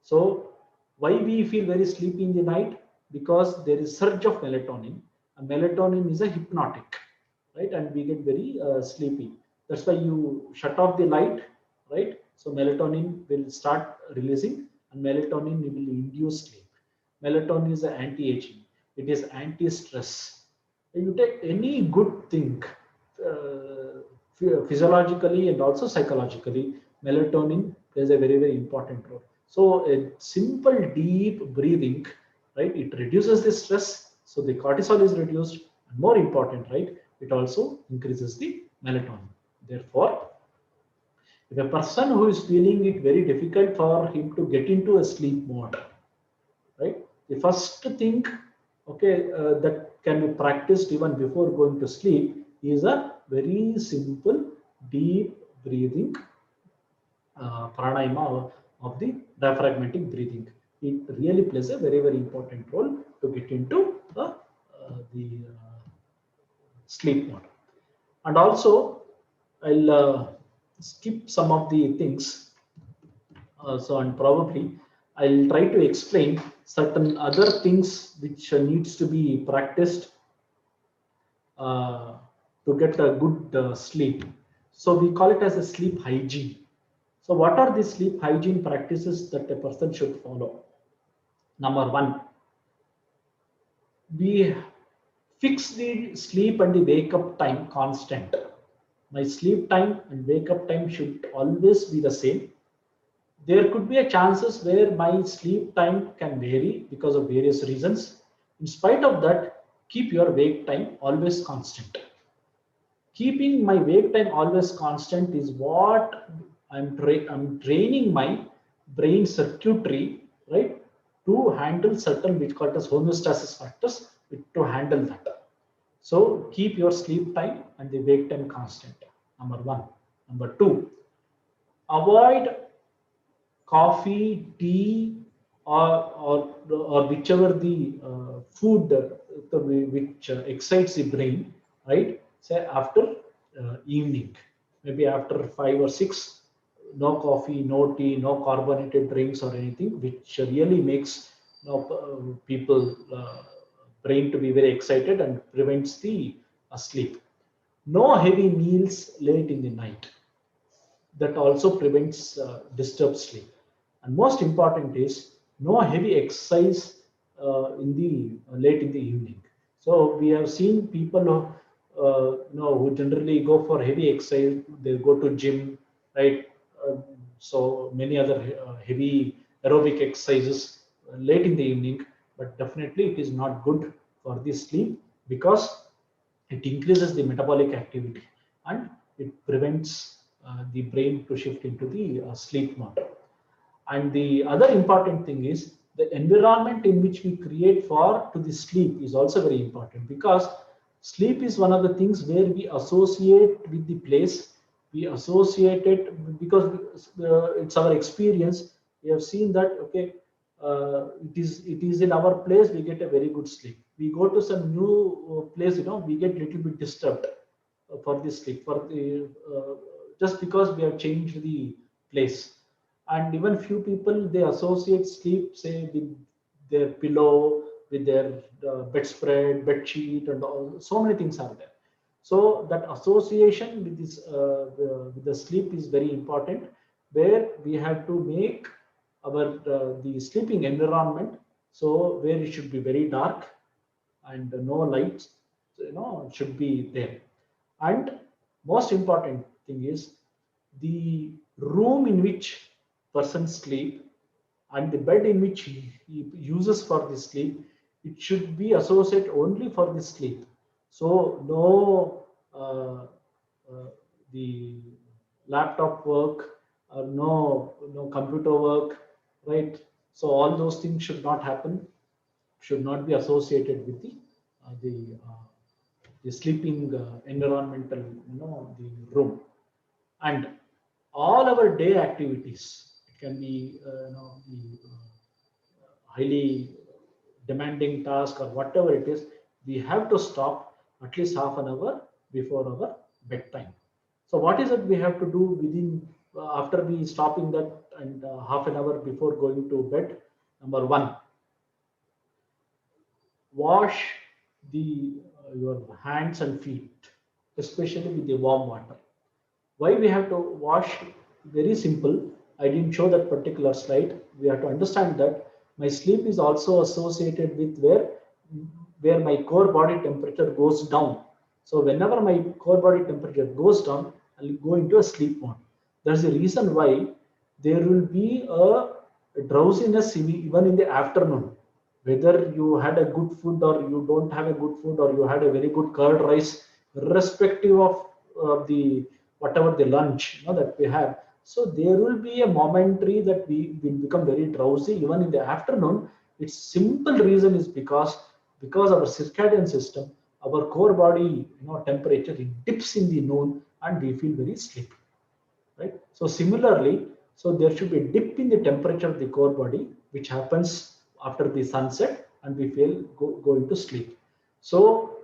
So why we feel very sleepy in the night? Because there is surge of melatonin, and melatonin is a hypnotic, right? And we get very sleepy. That's why you shut off the light, right? So melatonin will start releasing, and melatonin will induce sleep. Melatonin is an anti-aging. It is anti-stress. You take any good thing, physiologically and also psychologically, melatonin plays a very important role. So a simple deep breathing, right? It reduces the stress, so the cortisol is reduced, and more important, right? It also increases the melatonin. Therefore, if a person who is feeling it very difficult for him to get into a sleep mode, right? The first thing, okay, that can be practiced even before going to sleep is a very simple deep breathing, pranayama of the diaphragmatic breathing. It really plays a very important role to get into the sleep mode. And also, I'll skip some of the things. So, and probably I'll try to explain certain other things which needs to be practiced uh, to get a good sleep. So we call it as a sleep hygiene. So what are the sleep hygiene practices that a person should follow? Number one, we fix the sleep and the wake up time constant. My sleep time and wake up time should always be the same. There could be a chances where my sleep time can vary because of various reasons. In spite of that, keep your wake time always constant. Keeping my wake time always constant is what I'm training my brain circuitry, right, to handle certain which called as homeostasis factors to handle that. So keep your sleep time and the wake time constant. Number one. Number two, avoid coffee, tea, or whichever the food which excites the brain, right? Say after evening, maybe after 5 or 6, no coffee, no tea, no carbonated drinks or anything, which really makes people brain to be very excited and prevents the sleep. No heavy meals late in the night, that also prevents disturbed sleep. And most important is no heavy exercise in the late in the evening. So we have seen people who generally go for heavy exercise. They go to gym, right? So many other heavy aerobic exercises late in the evening, but definitely it is not good for the sleep because it increases the metabolic activity and it prevents the brain to shift into the sleep mode. And the other important thing is the environment in which we create for to the sleep is also very important, because sleep is one of the things where we associate with the place. We associate it because it's our experience. We have seen that, okay, it is in our place we get a very good sleep. We go to some new place, we get little bit disturbed for the sleep, for the just because we have changed the place. And even few people, they associate sleep, say, with their pillow, with their bedspread, bed sheet, and all, so many things are there. So that association with this with the sleep is very important, where we have to make our the sleeping environment so where it should be very dark and no lights, should be there. And most important thing is the room in which person sleep and the bed in which he uses for the sleep, it should be associated only for the sleep. So no the laptop work or no computer work, right? So all those things should not happen, should not be associated with the the sleeping environmental, the room. And all our day activities, it can be, the highly demanding task or whatever it is, we have to stop at least half an hour before our bedtime. So what is it we have to do within, after we stopping that, and half an hour before going to bed? Number one, wash the your hands and feet, especially with the warm water. Why we have to wash? Very simple. I didn't show that particular slide. We have to understand that my sleep is also associated with where my core body temperature goes down. So whenever my core body temperature goes down, I'll go into a sleep mode. There's a reason why there will be a drowsiness even in the afternoon, whether you had a good food or you don't have a good food, or you had a very good curd rice, irrespective of the whatever the lunch that we have. So there will be a momentary that we will become very drowsy even in the afternoon. Its simple reason is because our circadian system, our core body temperature, it dips in the noon and we feel very sleepy, right? So similarly, so there should be a dip in the temperature of the core body, which happens after the sunset, and we feel go into sleep. So,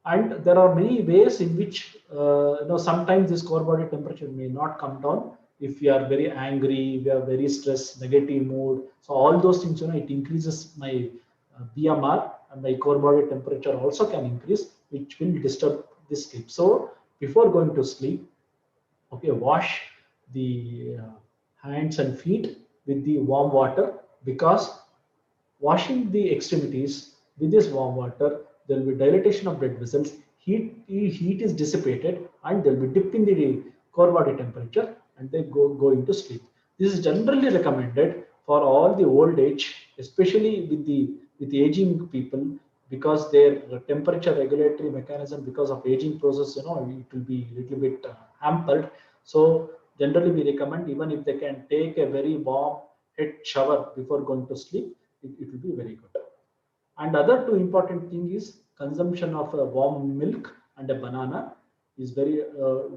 and there are many ways in which sometimes this core body temperature may not come down. If we are very angry, we are very stressed, negative mood, so all those things, it increases my BMR, and my core body temperature also can increase, which will disturb the sleep. So before going to sleep, okay, wash the hands and feet with the warm water, because washing the extremities with this warm water, there will be dilatation of blood vessels, heat is dissipated, and there will be dip in the core body temperature, and they go into sleep. This is generally recommended for all the old age, especially with the aging people, because their temperature regulatory mechanism, because of aging process, it will be a little bit hampered. So generally we recommend, even if they can take a very warm head shower before going to sleep, it will be very good. And other two important thing is consumption of a warm milk and a banana is very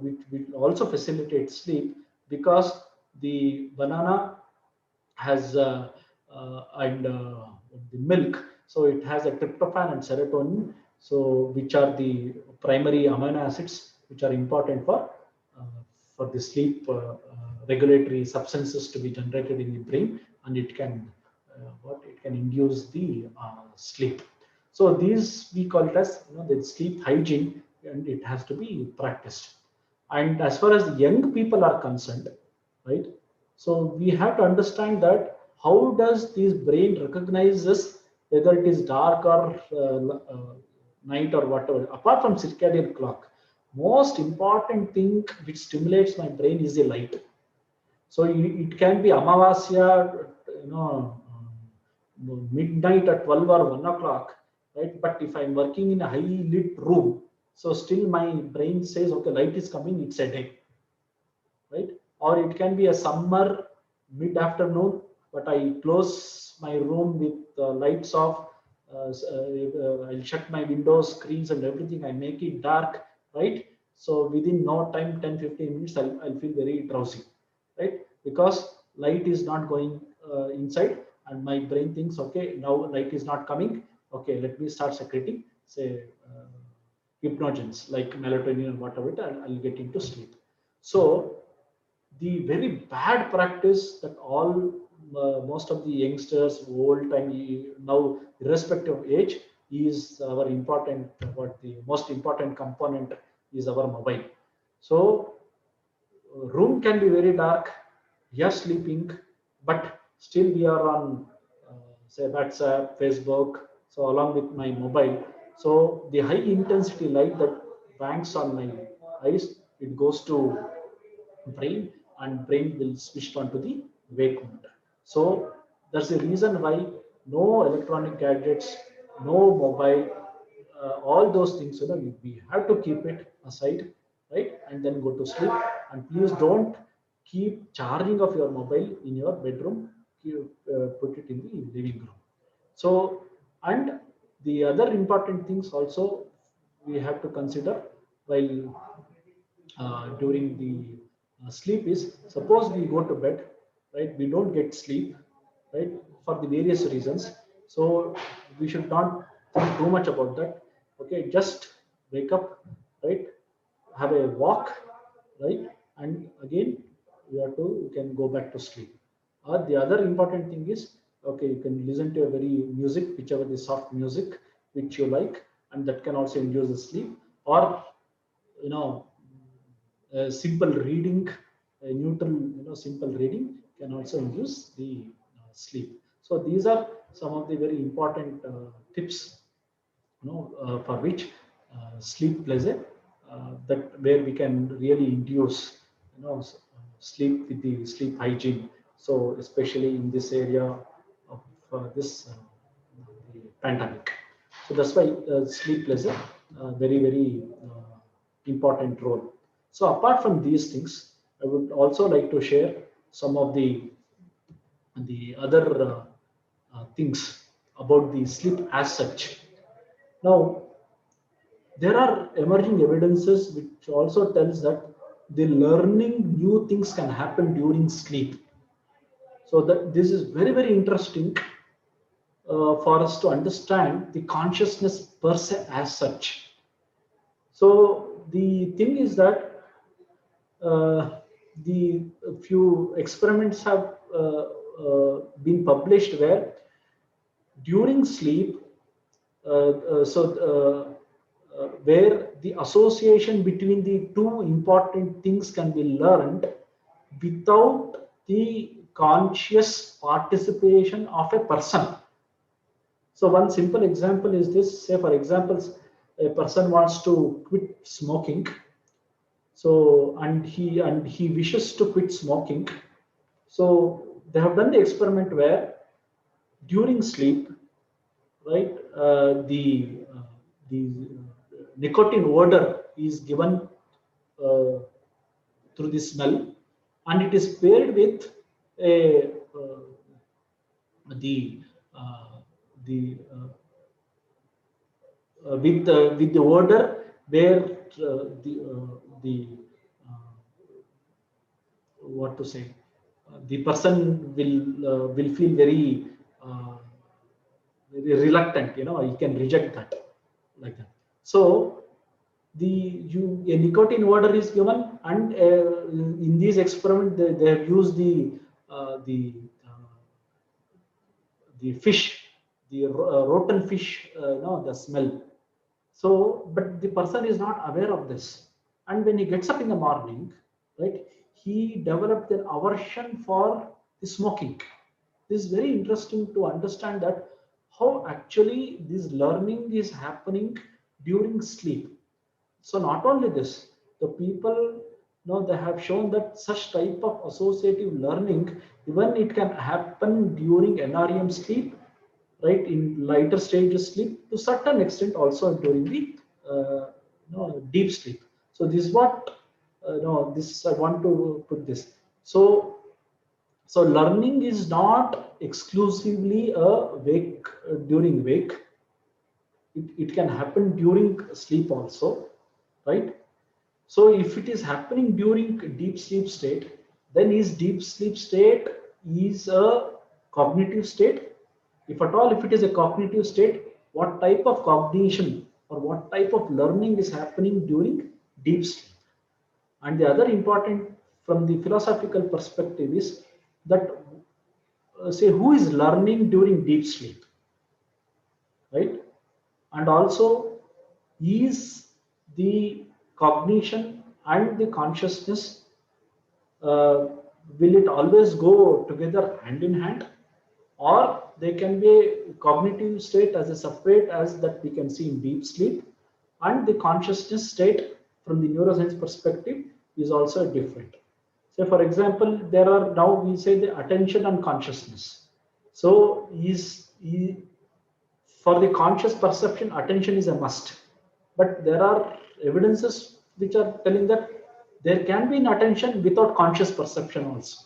which will also facilitate sleep, because the banana has and the milk, so it has a tryptophan and serotonin, so which are the primary amino acids which are important for the sleep regulatory substances to be generated in the brain, and it can it can induce the sleep. So these we call it as the sleep hygiene, and it has to be practiced. And as far as the young people are concerned, right, so we have to understand that how does this brain recognizes whether it is dark or night or whatever. Apart from circadian clock, most important thing which stimulates my brain is the light. So it can be Amavasya, midnight at 12 or 1 o'clock, right? But if I'm working in a high lit room, so still my brain says, okay, light is coming, it's a day, right? Or it can be a summer mid afternoon, but I close my room with lights off. I'll shut my windows, screens, and everything. I make it dark, right? So within no time, 10-15 minutes, I'll feel very drowsy, right? Because light is not going inside, and my brain thinks, okay, now light is not coming. Okay, let me start secreting, say, hypnogens like melatonin and whatever I'll get into sleep. So the very bad practice that all most of the youngsters, old time, now irrespective of age, is our important, what the most important component is our mobile. So room can be very dark, we are sleeping, but still we are on say WhatsApp, Facebook, so along with my mobile. So the high intensity light that bangs on my eyes, it goes to brain, and brain will switch on to the wake mode. So that's the reason why no electronic gadgets, no mobile, all those things, we have to keep it aside, right? And then go to sleep. And please don't keep charging of your mobile in your bedroom. Put it in the living room. So, and the other important things also, we have to consider while during the sleep is, suppose we go to bed, right? We don't get sleep, right? For the various reasons. So we should not think too much about that. Okay, just wake up, right? Have a walk, right? And again, you can go back to sleep. Or the other important thing is, okay, you can listen to a very music, whichever the soft music which you like, and that can also induce the sleep. Or you know, simple reading, neutral, simple reading can also induce the sleep. So these are some of the very important tips, for which sleep plays a that where we can really induce, sleep with the sleep hygiene. So especially in this area of this the pandemic. So that's why sleep plays a very important role. So apart from these things, I would also like to share some of the other things about the sleep as such. Now, there are emerging evidences which also tells that the learning new things can happen during sleep. So that this is very interesting for us to understand the consciousness per se as such. So the thing is that the few experiments have been published where during sleep, where the association between the two important things can be learned without the conscious participation of a person. So one simple example is this. Say for example, a person wants to quit smoking. So and he wishes to quit smoking. So they have done the experiment where during sleep, right, the nicotine odor is given uh, through the smell, and it is paired with a the the with the odor where the uh, what to say, the person will feel uh, very reluctant, he can reject that, like that. So the a nicotine odor is given, and in these experiments they have used uh, the uh, the fish, the rotten fish, the smell. So, but the person is not aware of this. And when he gets up in the morning, right, he developed an aversion for the smoking. This is very interesting to understand that how actually this learning is happening during sleep. So not only this, the people, they have shown that such type of associative learning, even it can happen during NREM sleep, right, in lighter stages sleep, to certain extent also during the deep sleep. So this is what no this I want to put this. So learning is not exclusively a wake during wake. It can happen during sleep also, right? So if it is happening during deep sleep state, then is deep sleep state is a cognitive state? If at all, if it is a cognitive state, what type of cognition or what type of learning is happening during deep sleep? And the other important from the philosophical perspective is that say who is learning during deep sleep, right? And also, is the cognition and the consciousness, uh, will it always go together hand in hand, or they can be a cognitive state as a separate as that we can see in deep sleep, and the consciousness state from the neuroscience perspective is also different. So for example, there are, now we say, the attention and consciousness. So for the conscious perception, attention is a must, but there are evidences which are telling that there can be an attention without conscious perception also.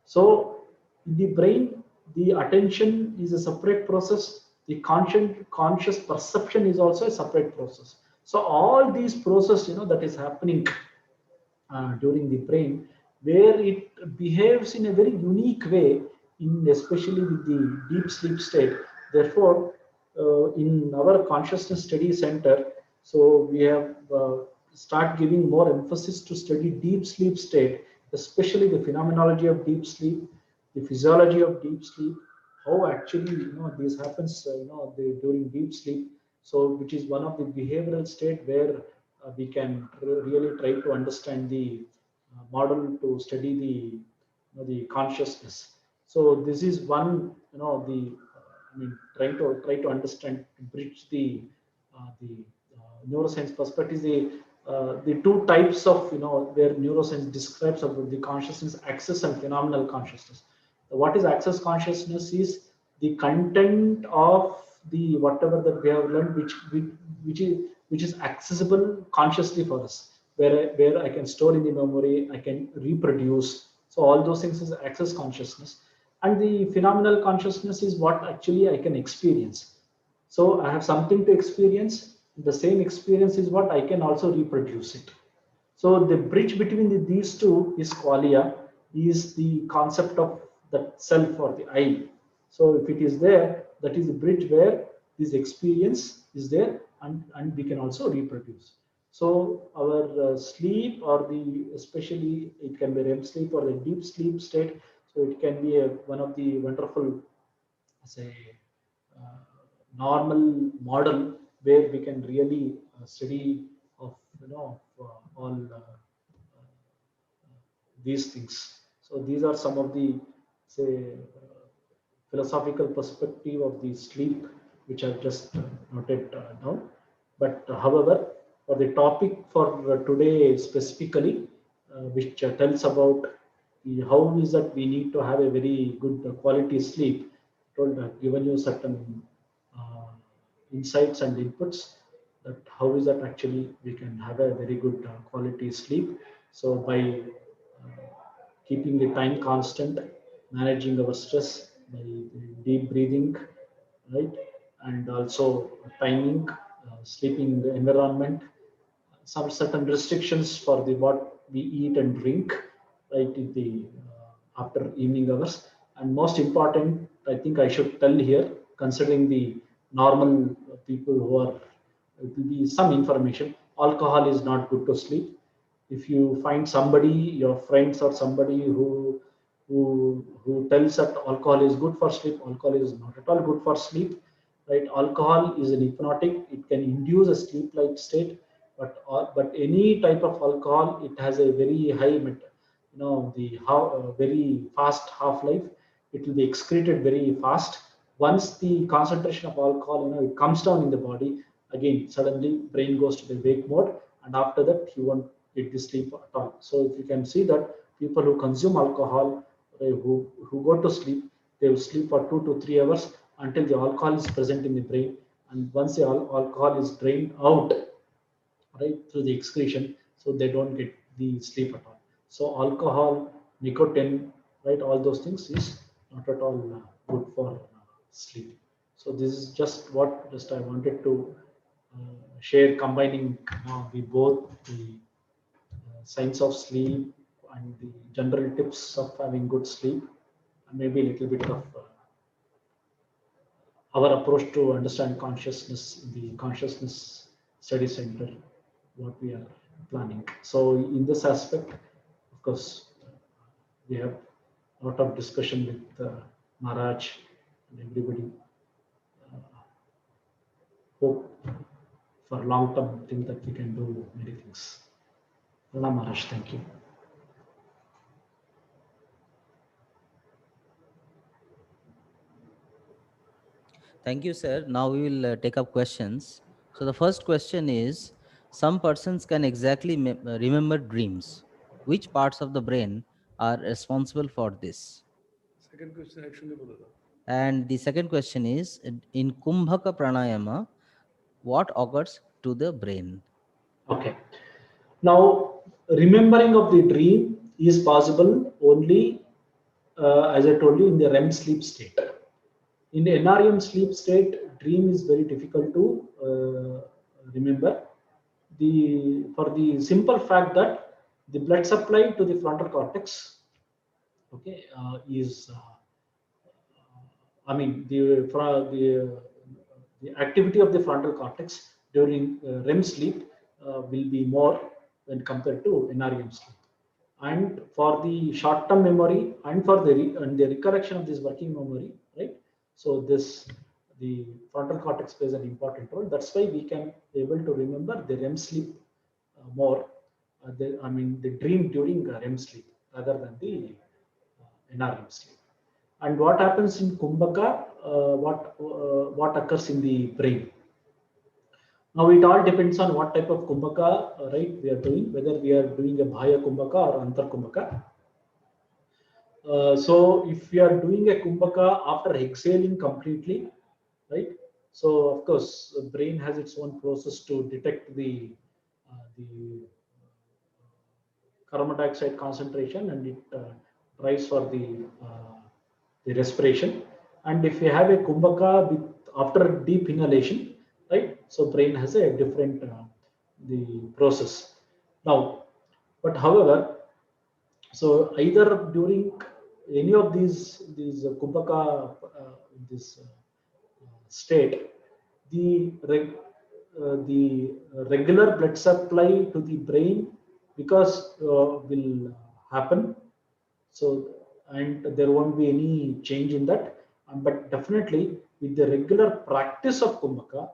So in the brain, the attention is a separate process. The conscious perception is also a separate process. So all these process, that is happening during the brain, where it behaves in a very unique way, in especially with the deep sleep state. Therefore, in our consciousness study center, so we have start giving more emphasis to study deep sleep state, especially the phenomenology of deep sleep, the physiology of deep sleep, how actually this happens during deep sleep. So which is one of the behavioral state where we can really try to understand the model to study the consciousness. So this is one, the try to understand, to bridge the neuroscience perspective, the two types of, where neuroscience describes about the consciousness: access and phenomenal consciousness. What is access consciousness is the content of the whatever that we have learned, which is accessible consciously for us, where I can store in the memory, I can reproduce. So all those things is access consciousness. And the phenomenal consciousness is what actually I can experience. So I have something to experience. The same experience is what I can also reproduce it. So the bridge between these two is qualia, is the concept of the self or the I. So if it is there, that is the bridge where this experience is there, and we can also reproduce. So our sleep, or the, especially it can be REM sleep or the deep sleep state. So it can be one of the wonderful, say, uh, normal model where we can really study of, all these things. So these are some of the, say, philosophical perspective of the sleep, which I've just noted down. But however, for the topic for today specifically, which tells about how is that we need to have a very good quality sleep, told, given you certain uh, insights and inputs, that how is that actually we can have a very good quality sleep. So by keeping the time constant, managing our stress by deep breathing, right, and also timing, sleeping environment, some certain restrictions for the what we eat and drink, right, in the after evening hours. And most important, I think I should tell here, considering the normal people who are, it will be some information. Alcohol is not good to sleep. If you find somebody, your friends or somebody who tells that alcohol is good for sleep, alcohol is not at all good for sleep, right? Alcohol is an hypnotic; it can induce a sleep-like state, but any type of alcohol, it has a very high the how very fast half life. It will be excreted very fast. Once the concentration of alcohol, it comes down in the body, again suddenly brain goes to the wake mode, and after that you won't get the sleep at all. So if you can see that people who consume alcohol, who go to sleep, they will sleep for 2 to 3 hours until the alcohol is present in the brain. And once the alcohol is drained out, right, through the excretion, so they don't get the sleep at all. So alcohol, nicotine, right, all those things is not at all good for sleep. So this is just what just I wanted to share, combining the both the science of sleep and the general tips of having good sleep, and maybe a little bit of our approach to understand consciousness in the consciousness study center, what we are planning. So in this aspect, of course, we have a lot of discussion with Maharaj and everybody. Hope for long-term thing that we can do many things. Pranam Maharaj, thank you. Thank you, sir. Now we will take up questions. So the first question is, some persons can exactly remember dreams. Which parts of the brain are responsible for this? Second question actually बोला था. And the second question is, in Kumbhaka Pranayama, what occurs to the brain? Okay. Now, remembering of the dream is possible only, as I told you, in the REM sleep state. In the NREM sleep state, dream is very difficult to remember. for the simple fact that the blood supply to the frontal cortex, okay, is I mean the activity of the frontal cortex during REM sleep will be more when compared to NREM sleep. And for the short-term memory and for the recollection of this working memory, right? So the frontal cortex plays an important role. That's why we can be able to remember the REM sleep more. The dream during REM sleep rather than the NREM sleep. And what happens in Kumbhaka? What occurs in the brain? Now it all depends on what type of Kumbhaka, right, we are doing, whether we are doing a Bhaya Kumbhaka or Antar Kumbhaka. So if we are doing a Kumbhaka after exhaling completely, right? So of course, the brain has its own process to detect the carbon dioxide concentration, and it tries for the respiration. And if you have a Kumbhaka with after deep inhalation, right? So brain has a different the process. Now, but however, so either during any of these Kumbhaka this state, the regular blood supply to the brain because will happen. So and there won't be any change in that. But definitely with the regular practice of Kumbhaka,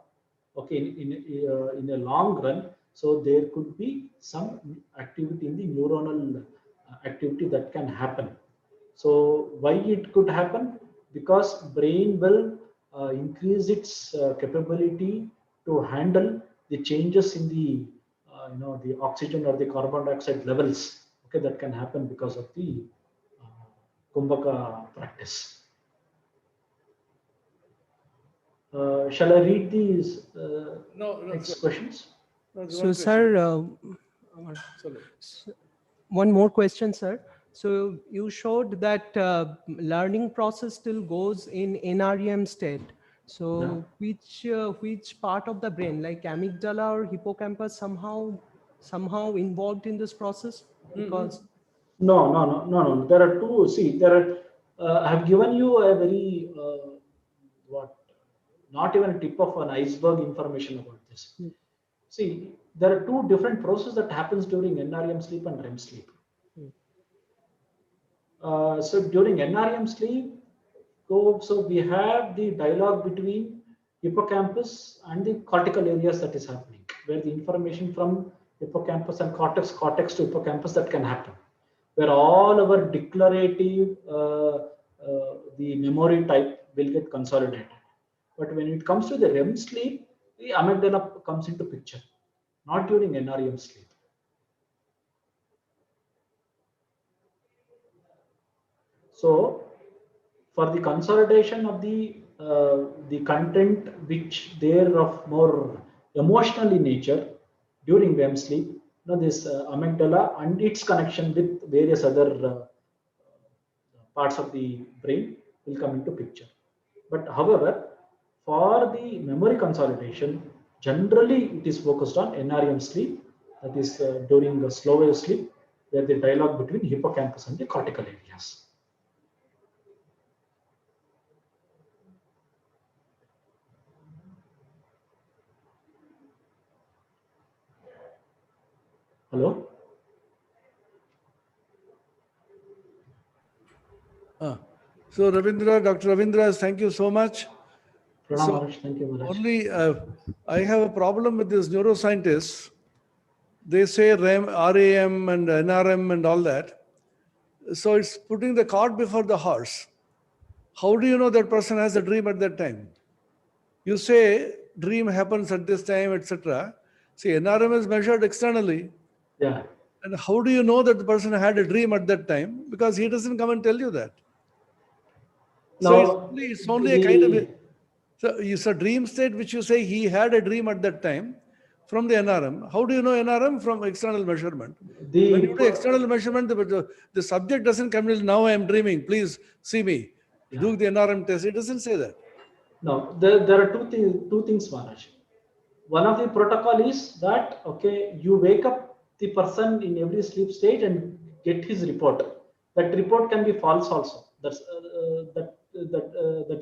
okay, in a long run, so there could be some activity in the neuronal activity that can happen. So why it could happen? Because brain will increase its capability to handle the changes in the the oxygen or the carbon dioxide levels, okay, that can happen because of the Kumbhaka practice. Shall I read these next questions? No, there's So, one sir, Sorry. one more question, sir. So you showed that learning process still goes in NREM state. So which part of the brain, like amygdala or hippocampus, somehow involved in this process? Because No. There are two. See, there are. I have given you a very what? Not even a tip of an iceberg information about this. See, there are two different processes that happens during NREM sleep and REM sleep. So during NREM sleep, so we have the dialogue between hippocampus and the cortical areas that is happening, where the information from hippocampus and cortex to hippocampus that can happen, where all our declarative the memory type will get consolidated. But when it comes to the REM sleep, the amygdala comes into picture, not during NREM sleep. So for the consolidation of the content which they are of more emotional in nature during REM sleep, this amygdala and its connection with various other parts of the brain will come into picture. But however, for the memory consolidation, generally it is focused on NREM sleep, that is during the slow wave sleep, where the dialogue between hippocampus and the cortical areas. Hello? So Ravindra, Dr. Ravindra, thank you so much. Pranam So Maharaj, thank you, Maharaj. only I have a problem with these neuroscientists. They say RAM, RAM and NRM and all that. So it's putting the cart before the horse. How do you know that person has a dream at that time? You say dream happens at this time, etc. See, NRM is measured externally. Yeah. And how do you know that the person had a dream at that time? Because he doesn't come and tell you that. So Now, it's only a kind of so it's a dream state which you say he had a dream at that time from the NRM. How do you know NRM? From external measurement. When you do external measurement, the subject doesn't come in, now I am dreaming, please see me. Do the NRM test. It doesn't say that. No, there are two things, Maharaj. one of the protocol is that, okay, you wake up the person in every sleep stage and get his report. That report can be false also. That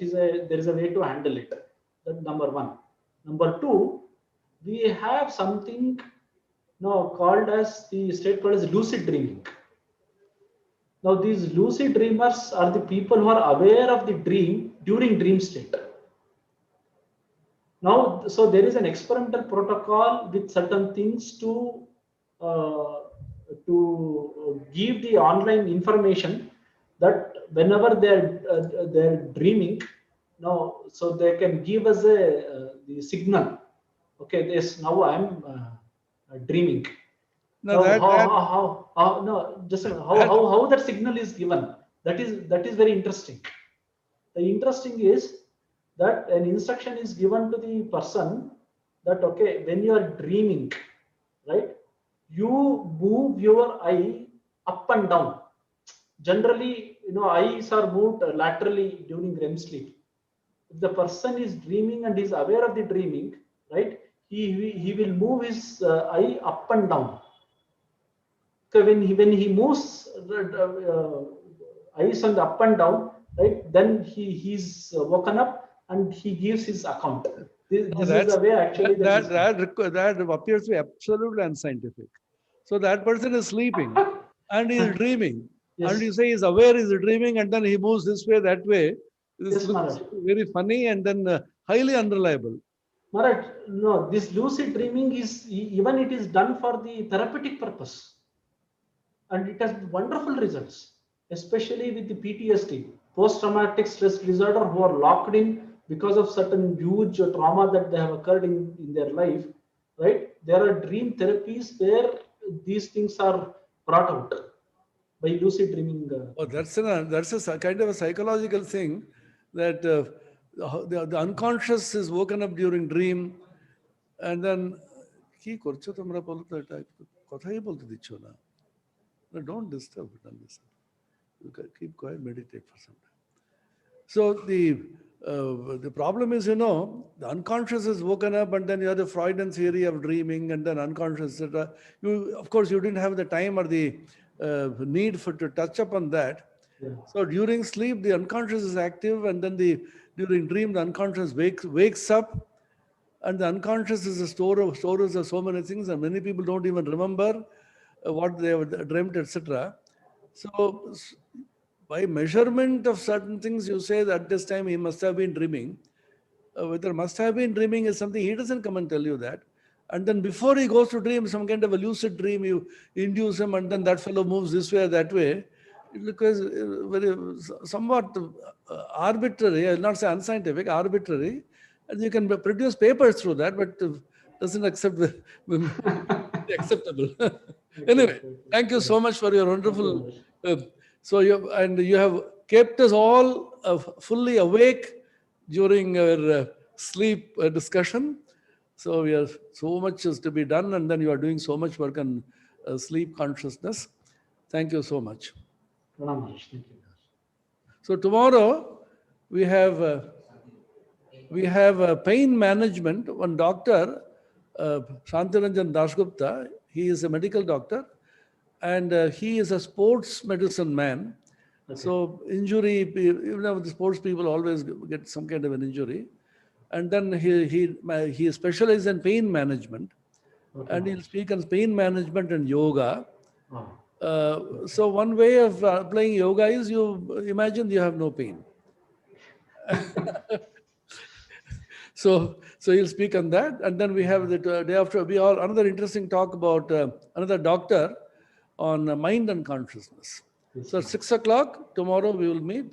is there is a way to handle it. That number one. Number two, we have something now called as the state called as lucid dreaming. Now these lucid dreamers are the people who are aware of the dream during dream state. Now, so there is an experimental protocol with certain things to give the online information that whenever they're dreaming, now so they can give us the signal. Okay, this now I'm dreaming. Now that, No, just a minute. How that signal is given? That is very interesting. The interesting is that an instruction is given to the person that, okay, when you are dreaming, right, you move your eye up and down. Generally, eyes are moved laterally during REM sleep. If the person is dreaming and is aware of the dreaming, right, he will move his eye up and down. So when he moves eyes on the up and down, right, then he's woken up and he gives his account. This is the way actually that appears to be absolutely unscientific. So that person is sleeping and he is dreaming. Yes. And you say he's aware he's dreaming and then he moves this way, that way. This Yes, looks Maharaj. very funny and then highly unreliable. Maharaj, no, this lucid dreaming is even it is done for the therapeutic purpose. And it has wonderful results, especially with the PTSD, post-traumatic stress disorder, who are locked in because of certain huge trauma that they have occurred in their life, right? There are dream therapies where these things are brought out by lucid dreaming. Oh, that's a kind of a psychological thing that the unconscious is woken up during dream and then কি করছো তোমরা বলো তো এটা কথাই বলতে দিচ্ছ না No, don't disturb it. You can keep quiet, meditate for some time. So the problem is, the unconscious is woken up, and then you have the Freudian theory of dreaming, and then unconscious, etc. Of course, you didn't have the time or the need to touch upon that. Yeah. So during sleep, the unconscious is active, and then during dream, the unconscious wakes up, and the unconscious is a storage of so many things, and many people don't even remember what they have dreamt, etc. So by measurement of certain things, you say that at this time he must have been dreaming. Whether must have been dreaming is something he doesn't come and tell you that. And then before he goes to dream, some kind of a lucid dream, you induce him, and then that fellow moves this way or that way. Because very somewhat arbitrary, I'll not say unscientific, arbitrary. And you can produce papers through that, but doesn't acceptable. Anyway, thank you so much for your wonderful. You have kept us all fully awake during our sleep discussion. So we are so much is to be done, and then you are doing so much work on sleep consciousness. Thank you so much. Thank you. So tomorrow we have pain management. One doctor, Shantiranjan Dasgupta, he is a medical doctor, and he is a sports medicine man. Okay. So injury, the sports people always get some kind of an injury, and then he specializes in pain management, Okay. and he'll speak on pain management and yoga. Oh. So one way of applying yoga is you imagine you have no pain. So he'll speak on that, and then we have the day after another interesting talk about another doctor on mind and consciousness. Yes. So at 6 o'clock tomorrow we will meet.